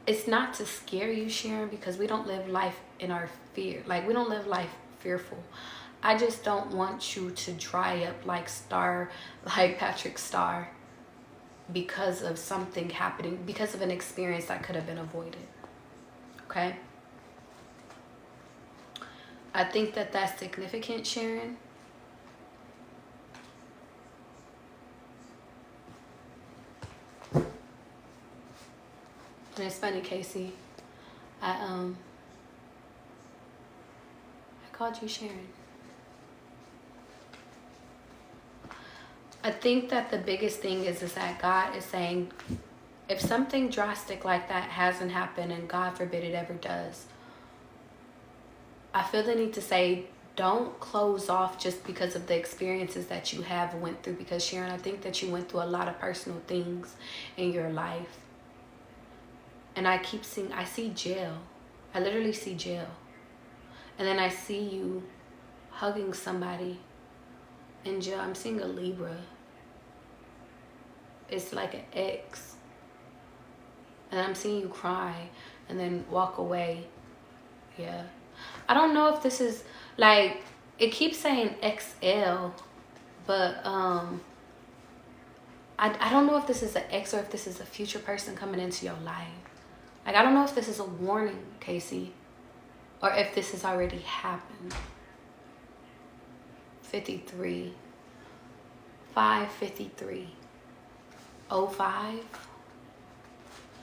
it's not to scare you, Sharon, because we don't live life in our fear. Like, we don't live life fearful. I just don't want you to dry up like Patrick Star, because of something happening, because of an experience that could have been avoided. Okay? I think that that's significant, Sharon. And it's funny, Casey. I called you Sharon. I think that the biggest thing is that God is saying, if something drastic like that hasn't happened, and God forbid it ever does, I feel the need to say, don't close off just because of the experiences that you have went through. Because Sharon, I think that you went through a lot of personal things in your life. And I see jail. I literally see jail. And then I see you hugging somebody in jail. I'm seeing a Libra. It's like an X. And I'm seeing you cry and then walk away. Yeah. I don't know if this is like, it keeps saying XL, but I don't know if this is an X or if this is a future person coming into your life. Like, I don't know if this is a warning, Casey, or if this has already happened. 53, 553, 05,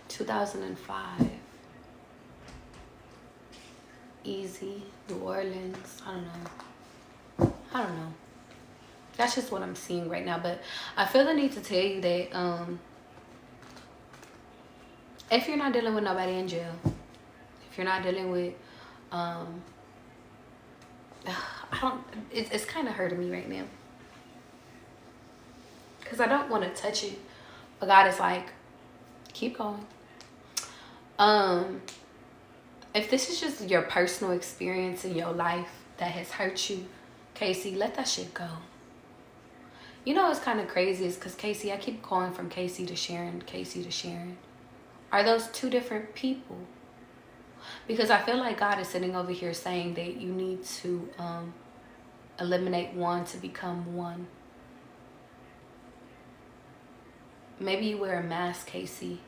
2005. Easy, New Orleans. I don't know. That's just what I'm seeing right now. But I feel the need to tell you that if you're not dealing with nobody in jail, if you're not dealing with it's kind of hurting me right now, because I don't want to touch it, but God is like, keep going. If this is just your personal experience in your life that has hurt you, Casey, let that shit go. You know what's kind of crazy is because, Casey, I keep going from Casey to Sharon, Casey to Sharon. Are those two different people? Because I feel like God is sitting over here saying that you need to eliminate one to become one. Maybe you wear a mask, Casey.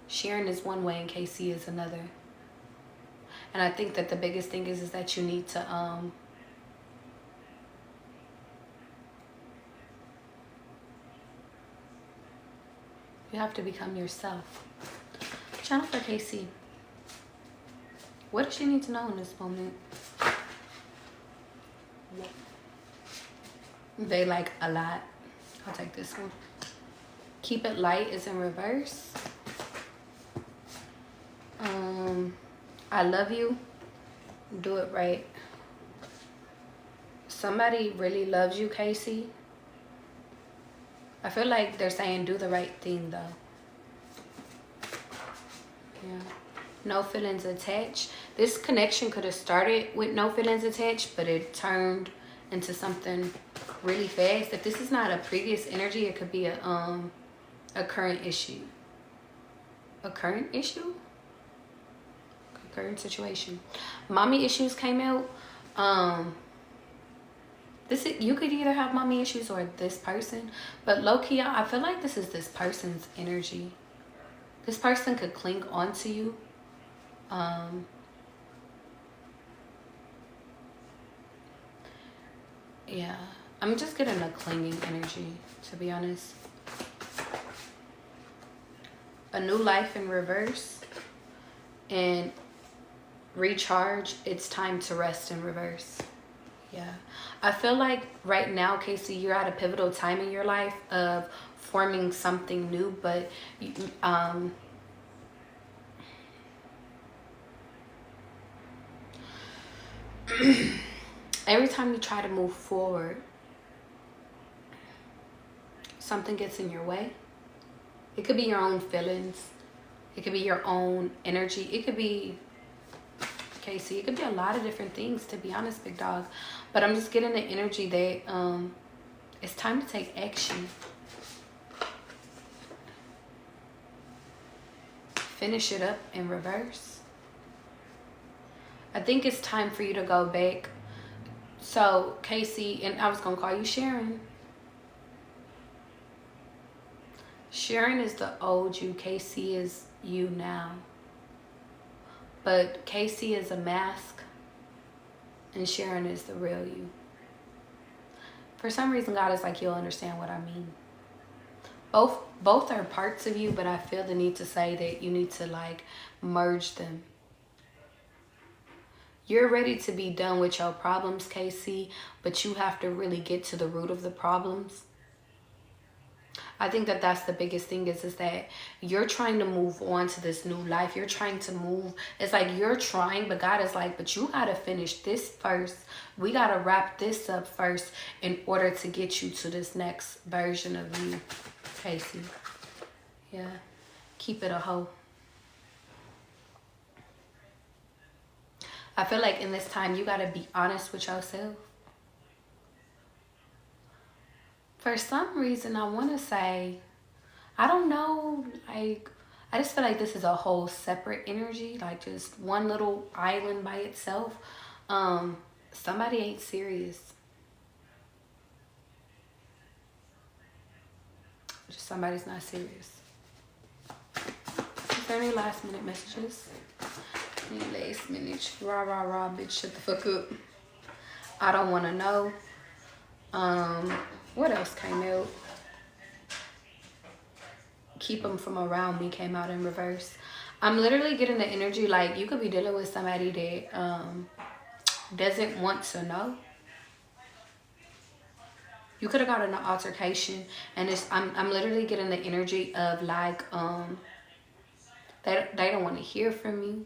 Sharon is one way and Casey is another. And I think that the biggest thing is that you need to you have to become yourself. Channel for Casey. What does she need to know in this moment? They like a lot. I'll take this one. Keep it light is in reverse. I love you. Do it right. Somebody really loves you, Casey. I feel like they're saying do the right thing, though. Yeah. No feelings attached. This connection could have started with no feelings attached, but it turned into something really fast. If this is not a previous energy, it could be a current issue. A current issue? current situation. Mommy issues came out. You could either have mommy issues or this person, but low-key, I feel like this is this person's energy. This person could cling on to you. Yeah, I'm just getting a clinging energy, to be honest. A new life in reverse and recharge. It's time to rest in reverse. Yeah, I feel like right now, Casey, you're at a pivotal time in your life of forming something new, but every time you try to move forward, something gets in your way. It could be your own feelings. It could be your own energy. It could be, Casey, it could be a lot of different things, to be honest, big dog. But I'm just getting the energy that it's time to take action. Finish it up in reverse. I think it's time for you to go back. So, Casey, and I was going to call you Sharon. Sharon is the old you. Casey is you now. But Casey is a mask and Sharon is the real you. For some reason, God is like, you'll understand what I mean. Both are parts of you, but I feel the need to say that you need to like merge them. You're ready to be done with your problems, Casey, but you have to really get to the root of the problems. I think that that's the biggest thing is that you're trying to move on to this new life. You're trying to move. It's like you're trying, but God is like, but you got to finish this first. We got to wrap this up first in order to get you to this next version of you, Casey. Yeah. Keep it a hoe. I feel like in this time, you got to be honest with yourself. For some reason, I want to say, I don't know, like, I just feel like this is a whole separate energy, like just one little island by itself. Somebody ain't serious. Just somebody's not serious. Is there any last minute messages? Any last minute, rah, bitch, shut the fuck up. I don't want to know. What else came out? Keep them from around me came out in reverse. I'm literally getting the energy like you could be dealing with somebody that doesn't want to know. You could have gotten an altercation, and I'm literally getting the energy of like they don't want to hear from you.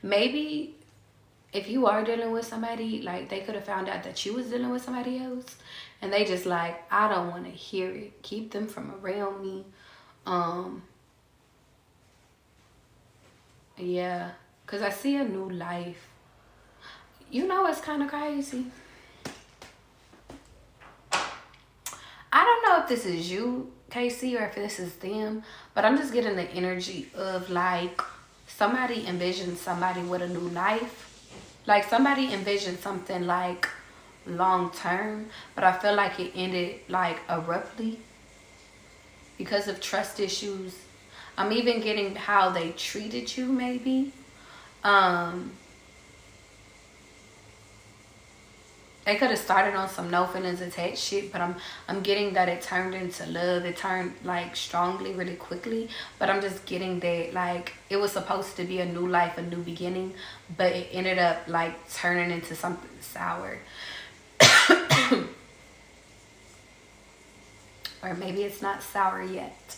Maybe if you are dealing with somebody, like they could have found out that you was dealing with somebody else and they just like, I don't want to hear it. Keep them from around me. Yeah, because I see a new life. You know, it's kind of crazy. I don't know if this is you, Casey, or if this is them, but I'm just getting the energy of like somebody envisioned somebody with a new life. Like somebody envisioned something like long term, but I feel like it ended like abruptly because of trust issues. I'm even getting how they treated you maybe. They could have started on some no feelings attached shit, but I'm getting that it turned into love. It turned like strongly really quickly, but I'm just getting that like it was supposed to be a new life, a new beginning, but it ended up like turning into something sour. Or maybe it's not sour yet.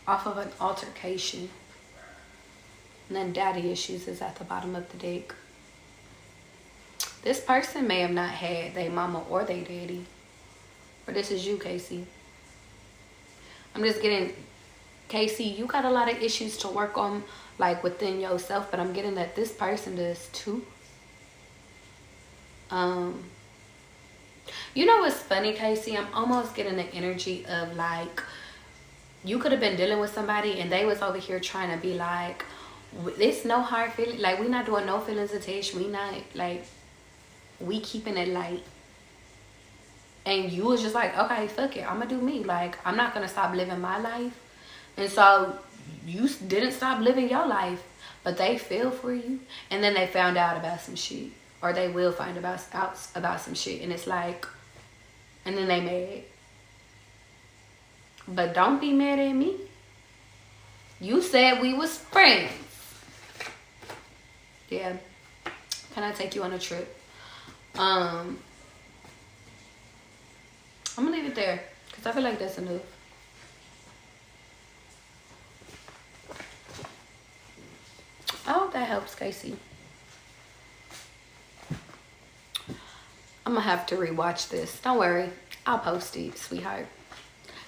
Off of an altercation. And then daddy issues is at the bottom of the deck. This person may have not had their mama or their daddy. Or this is you, Casey. I'm just getting, Casey, you got a lot of issues to work on, like within yourself, but I'm getting that this person does too. You know what's funny, Casey? I'm almost getting the energy of like you could have been dealing with somebody and they was over here trying to be like, it's no hard feeling, like we not doing no feelings attached, we not like, we keeping it light. And you was just like, okay, fuck it, I'm gonna do me. Like, I'm not gonna stop living my life. And so you didn't stop living your life, but they feel for you, and then they found out about some shit, or they will find out about some shit, and it's like, and then they mad. But don't be mad at me. You said we was friends. Yeah. Can I take you on a trip? I'm gonna leave it there because I feel like that's enough. I hope that helps, Casey. I'm gonna have to rewatch this. Don't worry, I'll post it, sweetheart.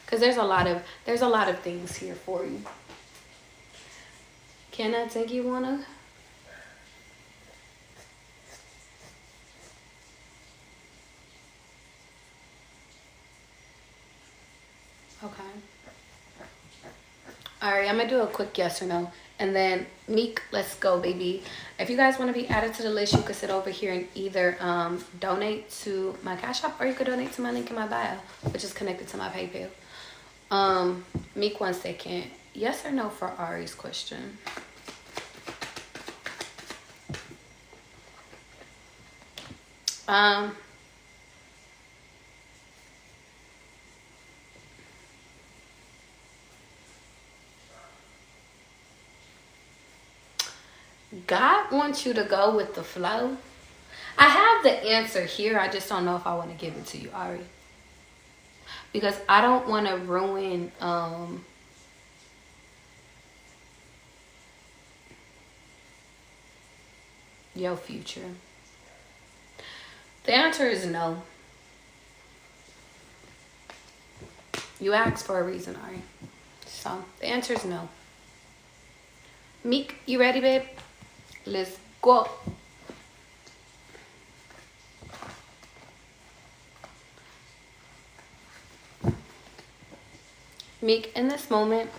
Cause there's a lot of things here for you. Can I take you on a? Okay. All right, I'm gonna do a quick yes or no. And then Meek, let's go, baby. If you guys want to be added to the list, you can sit over here and either donate to my Cash App, or you could donate to my link in my bio, which is connected to my PayPal. Meek, 1 second. Yes or no for Ari's question? God wants you to go with the flow. I have the answer here. I just don't know if I want to give it to you, Ari. Because I don't want to ruin your future. The answer is no. You asked for a reason, Ari. So the answer is no. Meek, you ready, babe? Let's go. Meek, in this moment,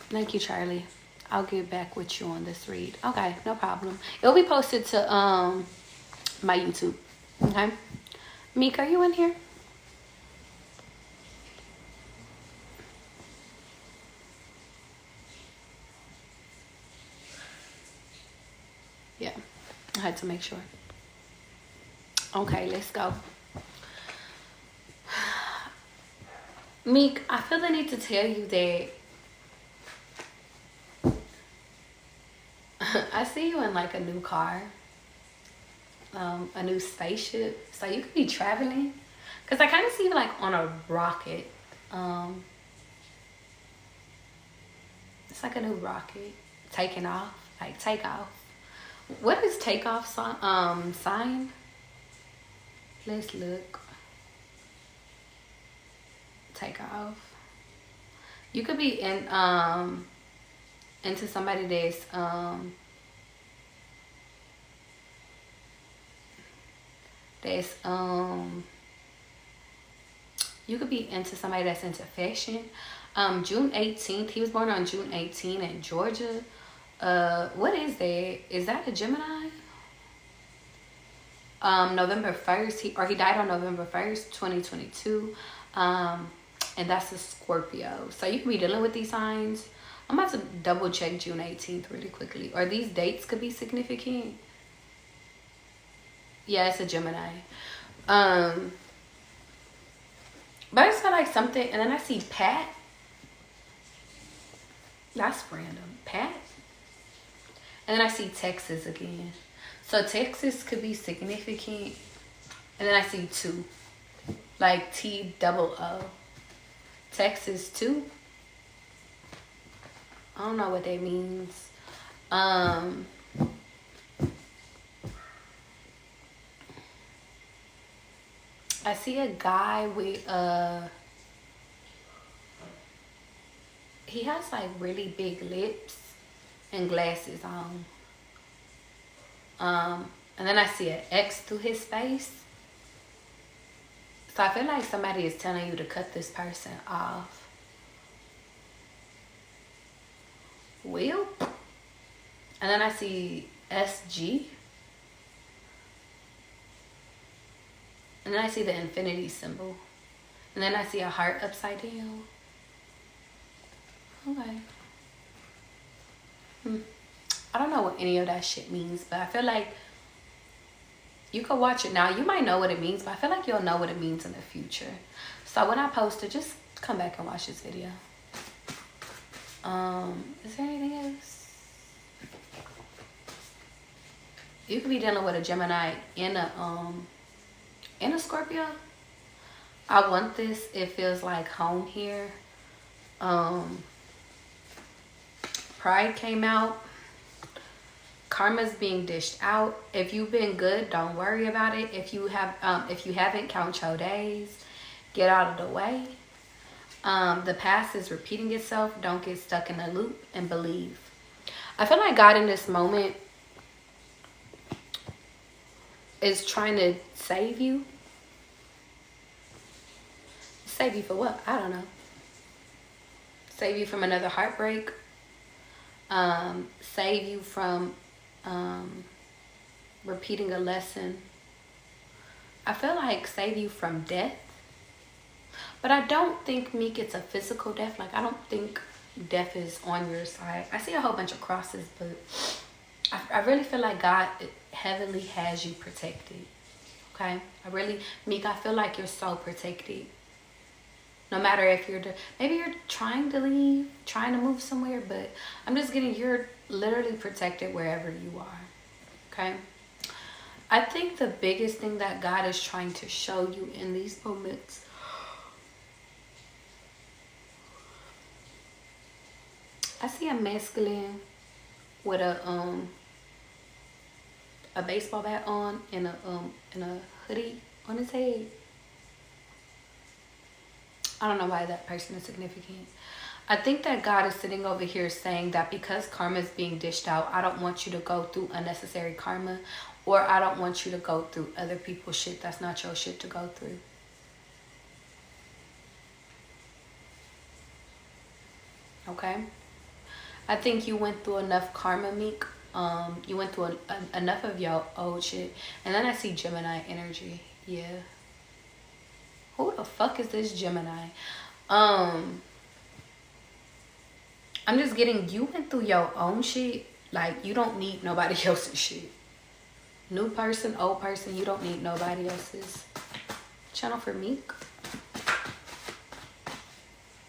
thank you, Charlie. I'll get back with you on this read. Okay, no problem. It'll be posted to my YouTube. Okay. Meek, are you in here? Yeah, I had to make sure. Okay, let's go. Meek, I feel the need to tell you that I see you in like a new car, a new spaceship. So you could be traveling, because I kind of see you like on a rocket. It's like a new rocket taking off, like takeoff. What is takeoff sign? Let's look. Take off. You could be in into somebody that's you could be into somebody that's into fashion. June 18th. He was born on June 18th in Georgia. What is that? Is that a Gemini? November 1st. He died on November 1st, 2022. And that's a Scorpio. So you can be dealing with these signs. I'm about to double check June 18th really quickly. Or these dates could be significant. Yeah, it's a Gemini. But I just feel like something, and then I see Pat. That's random. Pat. And then I see Texas again. So Texas could be significant. And then I see 2. Like T-double-O. Texas 2. I don't know what that means. I see a guy with he has like really big lips and glasses on. And then I see an X through his face. So I feel like somebody is telling you to cut this person off. wheel. And then I see SG. And then I see the infinity symbol. And then I see a heart upside down. Okay. I don't know what any of that shit means, but I feel like you could watch it now. You might know what it means, but I feel like you'll know what it means in the future. So when I post it, just come back and watch this video. Is there anything else? You could be dealing with a Gemini in a Scorpio. I want this. It feels like home here. Pride came out. Karma's being dished out. If you've been good, don't worry about it. If you haven't, count your days. Get out of the way. The past is repeating itself. Don't get stuck in a loop and believe. I feel like God in this moment is trying to save you. Save you for what? I don't know. Save you from another heartbreak. Save you from repeating a lesson. I feel like save you from death. But I don't think, Meek, it's a physical death. Like, I don't think death is on your side. I see a whole bunch of crosses, but I really feel like God heavily has you protected. Okay? Meek, I feel like you're so protected. No matter if maybe you're trying to leave, trying to move somewhere, but I'm just getting, you're literally protected wherever you are. Okay? I think the biggest thing that God is trying to show you in these moments, I see a masculine with a baseball bat on and a hoodie on his head. I don't know why that person is significant. I think that God is sitting over here saying that because karma is being dished out, I don't want you to go through unnecessary karma, or I don't want you to go through other people's shit that's not your shit to go through. Okay? I think you went through enough karma, Meek. You went through enough of your old shit. And then I see Gemini energy. Yeah. Who the fuck is this Gemini? I'm just getting, you went through your own shit. Like, you don't need nobody else's shit. New person, old person, you don't need nobody else's. Channel for Meek.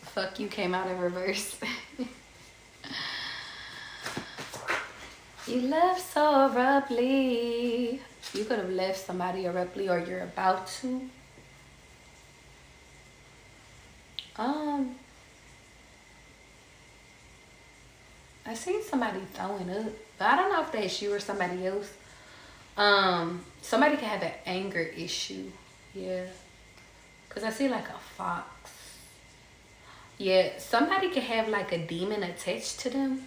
Fuck you came out in reverse. You left so abruptly. You could have left somebody abruptly, or you're about to. I seen somebody throwing up, but I don't know if that's you or somebody else. Somebody can have an anger issue. Yeah. Because I see like a fox. Yeah, somebody can have like a demon attached to them.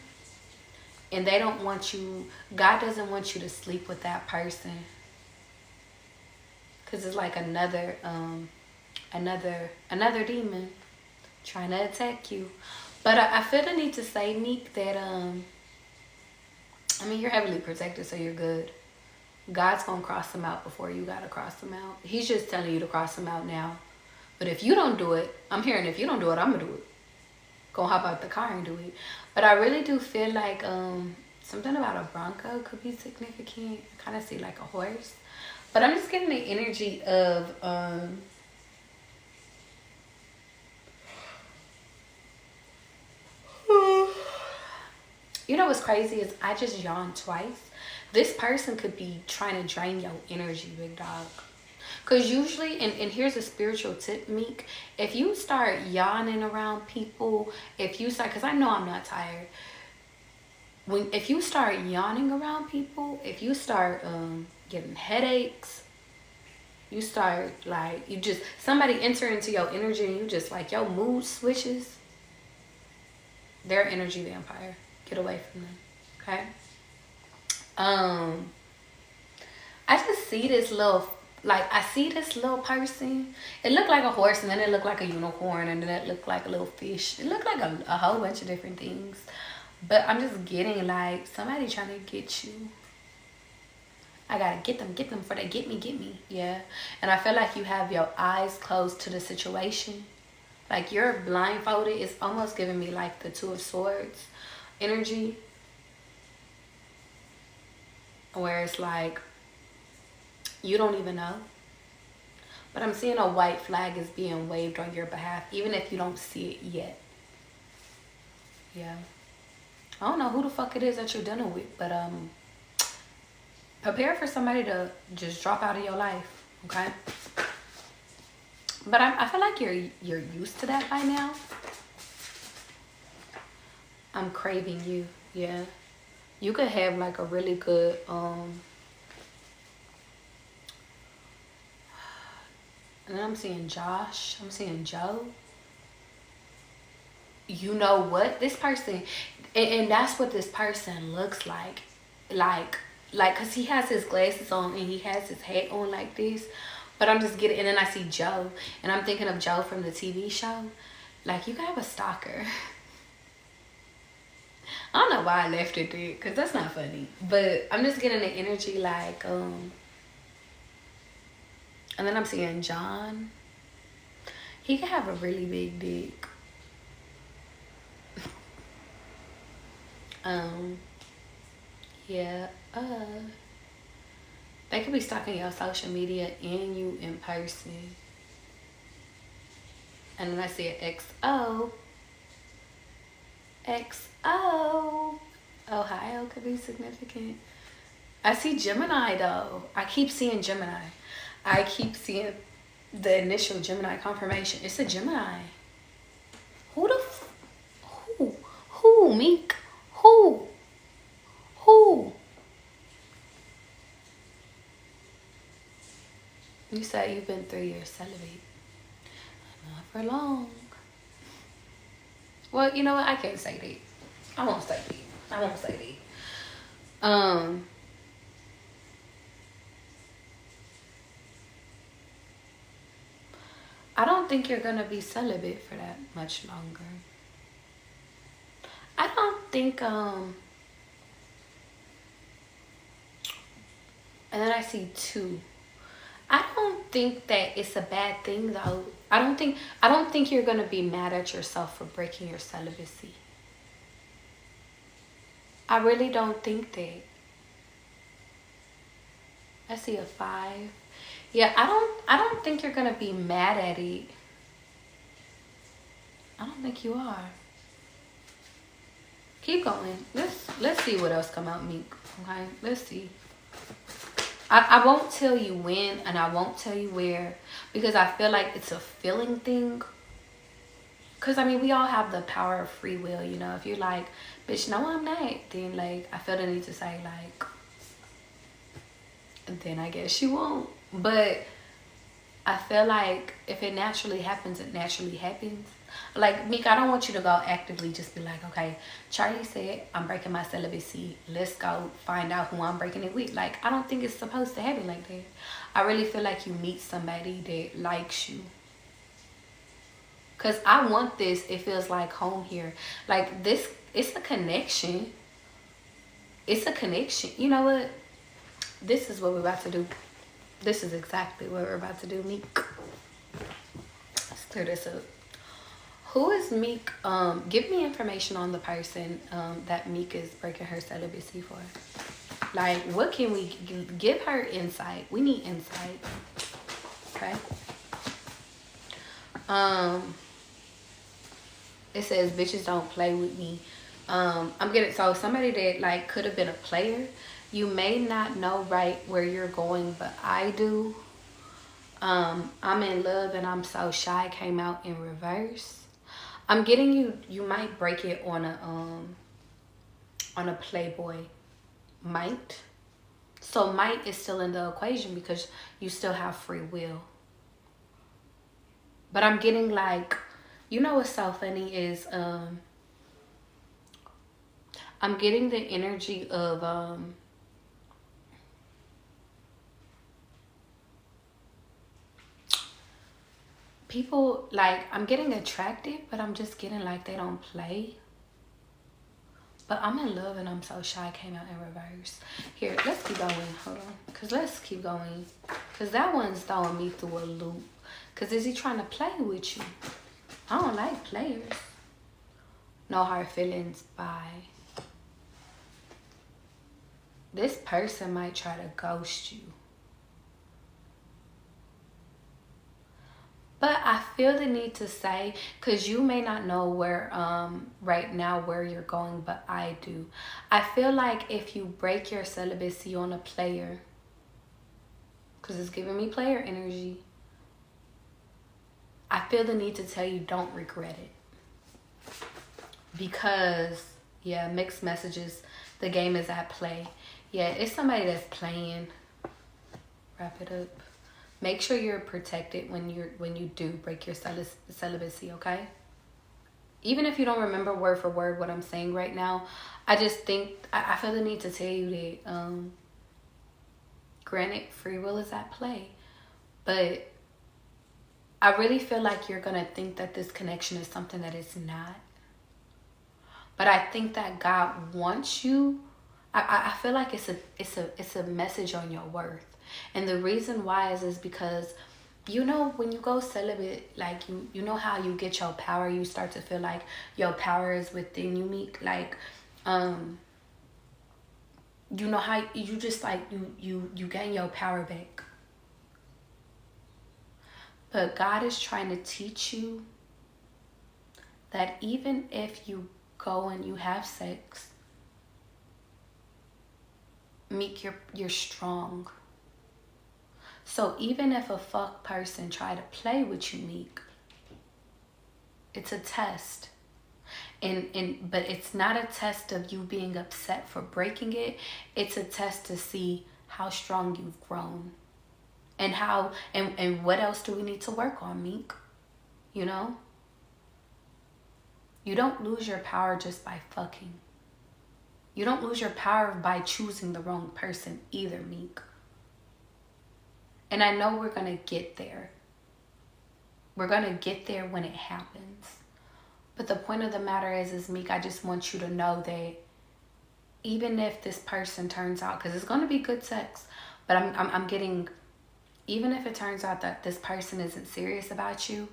And they don't want you, God doesn't want you to sleep with that person. Because it's like another demon trying to attack you. But I feel the need to say, Meek, that, I mean, you're heavily protected, so you're good. God's going to cross them out before you got to cross them out. He's just telling you to cross them out now. But if you don't do it, I'm hearing if you don't do it, I'm going to do it. Go hop out the car and do it. But I really do feel like something about a Bronco could be significant. I kind of see like a horse. But I'm just getting the energy of... You know what's crazy is I just yawned twice. This person could be trying to drain your energy, big dog. Because usually, and here's a spiritual tip, Meek. If you start yawning around people, because I know I'm not tired. If you start yawning around people, if you start getting headaches, you start like, somebody enter into your energy and you just like, your mood switches. They're energy vampire. Get away from them, okay? I just see this little, I see this little person. It looked like a horse, and then it looked like a unicorn, and then it looked like a little fish. It looked like a whole bunch of different things. But I'm just getting like somebody trying to get you. I gotta get them before they get me. Yeah. And I feel like you have your eyes closed to the situation. Like you're blindfolded. It's almost giving me like the Two of Swords energy. Where it's like, you don't even know. But I'm seeing a white flag is being waved on your behalf, even if you don't see it yet. Yeah. I don't know who the fuck it is that you're dealing with, but prepare for somebody to just drop out of your life, okay? But I feel like you're used to that by now. I'm craving you, yeah. You could have like a really good and then I'm seeing Josh, I'm seeing Joe. You know what? This person, and that's what this person looks like. Cause he has his glasses on and he has his hat on like this. But I'm just getting, and then I see Joe, and I'm thinking of Joe from the TV show. Like, you could have a stalker. I don't know why I left it there, cause that's not funny. But I'm just getting the energy like, and then I'm seeing John. He could have a really big dick. Yeah, they could be stalking your social media and you in person. And then I see an XO. XO. Ohio could be significant. I see Gemini though. I keep seeing Gemini. I keep seeing the initial Gemini confirmation. It's a Gemini. Who the who, Meek? Who? You said you've been 3 years celibate. Not for long. Well, you know what? I can't say that. I won't say that. I don't think you're gonna be celibate for that much longer. I don't think and then I see 2. I don't think that it's a bad thing though. I don't think you're gonna be mad at yourself for breaking your celibacy. I really don't think that. I see a 5. Yeah, I don't think you're gonna be mad at it. I don't think you are. Keep going. Let's see what else come out, Meek. Okay, let's see. I won't tell you when and I won't tell you where because I feel like it's a feeling thing. Because, I mean, we all have the power of free will, you know. If you're like, bitch, no, I'm not, then, like, I feel the need to say, like, then I guess you won't. But I feel like if it naturally happens, it naturally happens. Like, Meek, I don't want you to go actively just be like, okay, Charlie said I'm breaking my celibacy. Let's go find out who I'm breaking it with. Like, I don't think it's supposed to happen like that. I really feel like you meet somebody that likes you. Because I want this. It feels like home here. Like, this, it's a connection. It's a connection. You know what? This is what we're about to do. This is exactly what we're about to do, Meek. Let's clear this up. Who is Meek? Give me information on the person that Meek is breaking her celibacy for. Like, what can we give her insight? We need insight. Okay. It says bitches don't play with me. I'm getting so somebody that like could have been a player. You may not know right where you're going, but I do. I'm in love and I'm so shy came out in reverse. I'm getting you might break it on a Playboy. Might. So might is still in the equation because you still have free will. But I'm getting like, you know what's so funny is I'm getting the energy of people, like, I'm getting attracted, but I'm just getting like they don't play. But I'm in love and I'm so shy came out in reverse. Here, let's keep going. Hold on. Because let's keep going. Because that one's throwing me through a loop. Because is he trying to play with you? I don't like players. No hard feelings. Bye. This person might try to ghost you. But I feel the need to say, because you may not know where right now where you're going, but I do. I feel like if you break your celibacy on a player, because it's giving me player energy, I feel the need to tell you don't regret it. Because, yeah, mixed messages, the game is at play. Yeah, it's somebody that's playing. Wrap it up. Make sure you're protected when you do break your celibacy, okay? Even if you don't remember word for word what I'm saying right now, I just think I feel the need to tell you that granted, free will is at play, but I really feel like you're gonna think that this connection is something that it's not. But I think that God wants you. I feel like it's a message on your worth. And the reason why is because, you know, when you go celibate, like you know how you get your power, you start to feel like your power is within you, Meek. Like, you know how you just like you gain your power back. But God is trying to teach you that even if you go and you have sex, Meek, you're strong. So even if a fuck person try to play with you, Meek, it's a test. But it's not a test of you being upset for breaking it. It's a test to see how strong you've grown. And how and what else do we need to work on, Meek? You know? You don't lose your power just by fucking. You don't lose your power by choosing the wrong person either, Meek. And I know we're going to get there. We're going to get there when it happens. But the point of the matter is Meek, I just want you to know that even if this person turns out, because it's going to be good sex, but I'm getting, even if it turns out that this person isn't serious about you,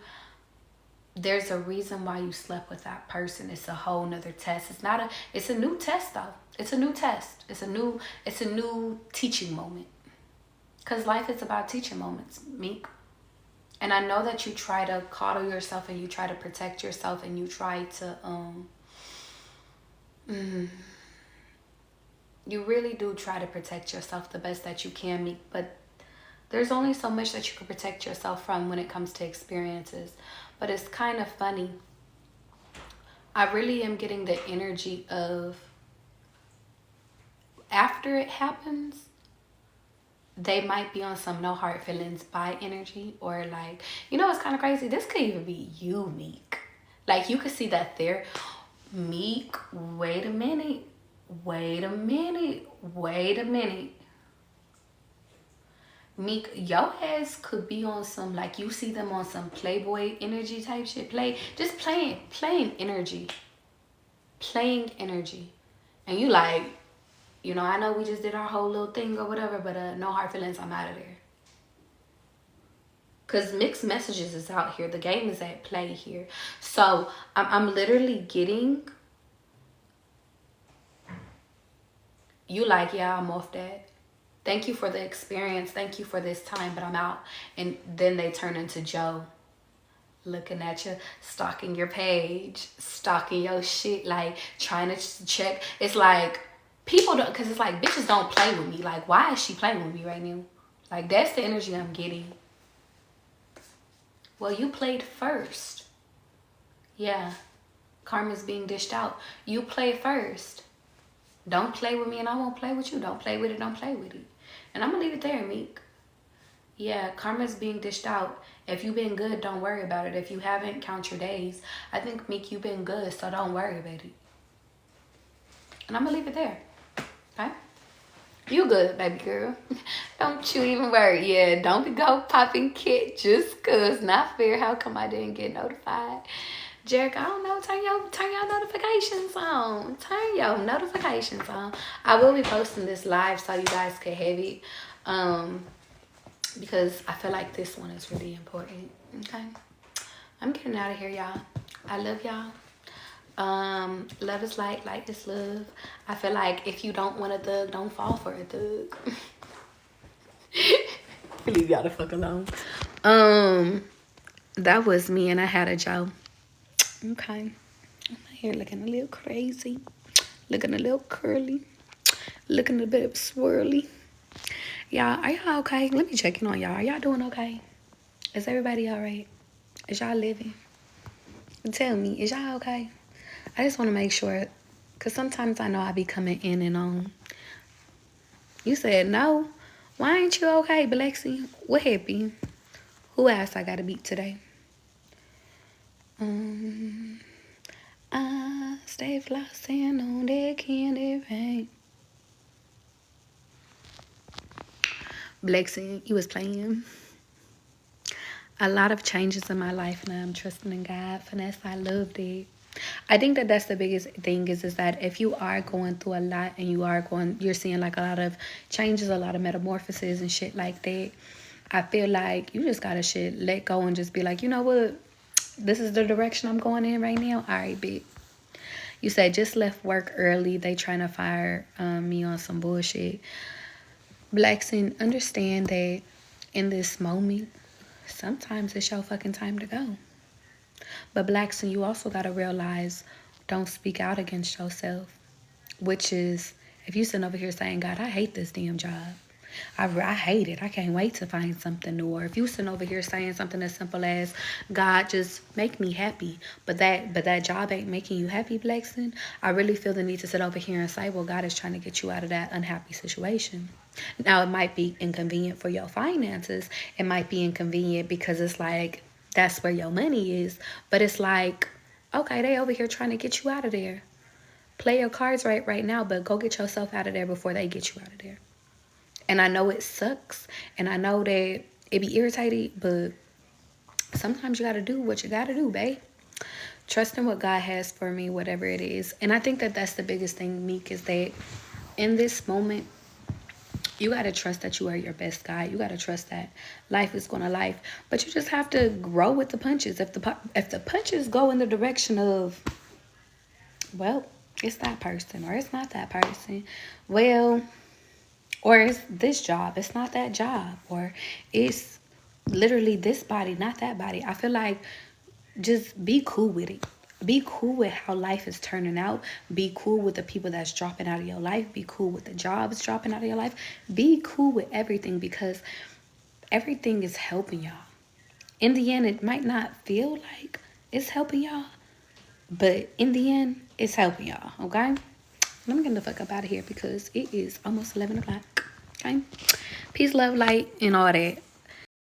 there's a reason why you slept with that person. It's a whole nother test. It's a new test though. It's a new test. It's a new teaching moment. Because life is about teaching moments, Meek. And I know that you try to coddle yourself and you try to protect yourself and you try to, you really do try to protect yourself the best that you can, Meek. But there's only so much that you can protect yourself from when it comes to experiences. But it's kind of funny. I really am getting the energy of after it happens, they might be on some no hard feelings by energy, or like, you know, it's kind of crazy. This could even be you, Meek. Like you could see that there, Meek, wait a minute. Meek, your ass could be on some, like you see them on some Playboy energy type shit. Just playing energy. Playing energy. And you like, you know, I know we just did our whole little thing or whatever, but no hard feelings, I'm out of there. Because mixed messages is out here. The game is at play here. So I'm literally getting, you like, yeah, I'm off that. Thank you for the experience. Thank you for this time, but I'm out. And then they turn into Joe. Looking at you, stalking your page, stalking your shit, like trying to check. It's like, people don't, because it's like, bitches don't play with me. Like, why is she playing with me right now? Like, that's the energy I'm getting. Well, you played first. Yeah. Karma's being dished out. You play first. Don't play with me and I won't play with you. Don't play with it, don't play with it. And I'm going to leave it there, Meek. Yeah, karma's being dished out. If you've been good, don't worry about it. If you haven't, count your days. I think, Meek, you've been good, so don't worry about it. And I'm going to leave it there. Okay? You good, baby girl. Don't you even worry. Yeah, don't be go popping kit just cause. Not fair. How come I didn't get notified? Jerick, I don't know. Turn your notifications on. Turn your notifications on. I will be posting this live so you guys can have it. Because I feel like this one is really important. Okay. I'm getting out of here, y'all. I love y'all. Love is light is love. I feel like if you don't want a thug, don't fall for a thug. Leave y'all the fuck alone. That was me, and I had a joke. Okay. I'm here looking a little crazy, looking a little curly, looking a bit swirly. Y'all, are y'all okay? Let me check in on y'all. Are y'all doing okay? Is everybody all right? Is y'all living? Tell me, is y'all okay? I just want to make sure, because sometimes I know I be coming in and on. You said no. Why ain't you okay, Blexy? What happened? Who asked I got to beat today? I stay flossing on that candy paint. Blexy, you was playing. A lot of changes in my life now. I'm trusting in God. Finesse, I loved it. I think that that's the biggest thing is that if you are going through a lot and you're seeing like a lot of changes, a lot of metamorphoses and shit like that, I feel like you just gotta let go and just be like, you know what? This is the direction I'm going in right now. All right, bitch. You said just left work early. They trying to fire me on some bullshit. Blackson, understand that in this moment, sometimes it's your fucking time to go. But Blackson, you also got to realize, don't speak out against yourself. Which is, if you sitting over here saying, God, I hate this damn job. I hate it. I can't wait to find something new. Or if you sitting over here saying something as simple as, God, just make me happy. But that job ain't making you happy, Blackson. I really feel the need to sit over here and say, well, God is trying to get you out of that unhappy situation. Now, it might be inconvenient for your finances. It might be inconvenient because it's like, that's where your money is. But it's like, okay, they over here trying to get you out of there. Play your cards right now, but go get yourself out of there before they get you out of there. And I know it sucks, and I know that it be irritating, but sometimes you got to do what you got to do, babe. Trust in what God has for me, whatever it is. And I think that that's the biggest thing, Meek, is that in this moment, you got to trust that you are your best guy. You got to trust that life is going to life. But you just have to grow with the punches. If the punches go in the direction of, well, it's that person or it's not that person, well, or it's this job, it's not that job, or it's literally this body, not that body. I feel like just be cool with it. Be cool with how life is turning out. Be cool with the people that's dropping out of your life. Be cool with the jobs dropping out of your life. Be cool with everything because everything is helping y'all. In the end, it might not feel like it's helping y'all, but in the end, it's helping y'all, okay? Let me get the fuck up out of here because it is almost 11 o'clock, okay? Peace, love, light, and all that.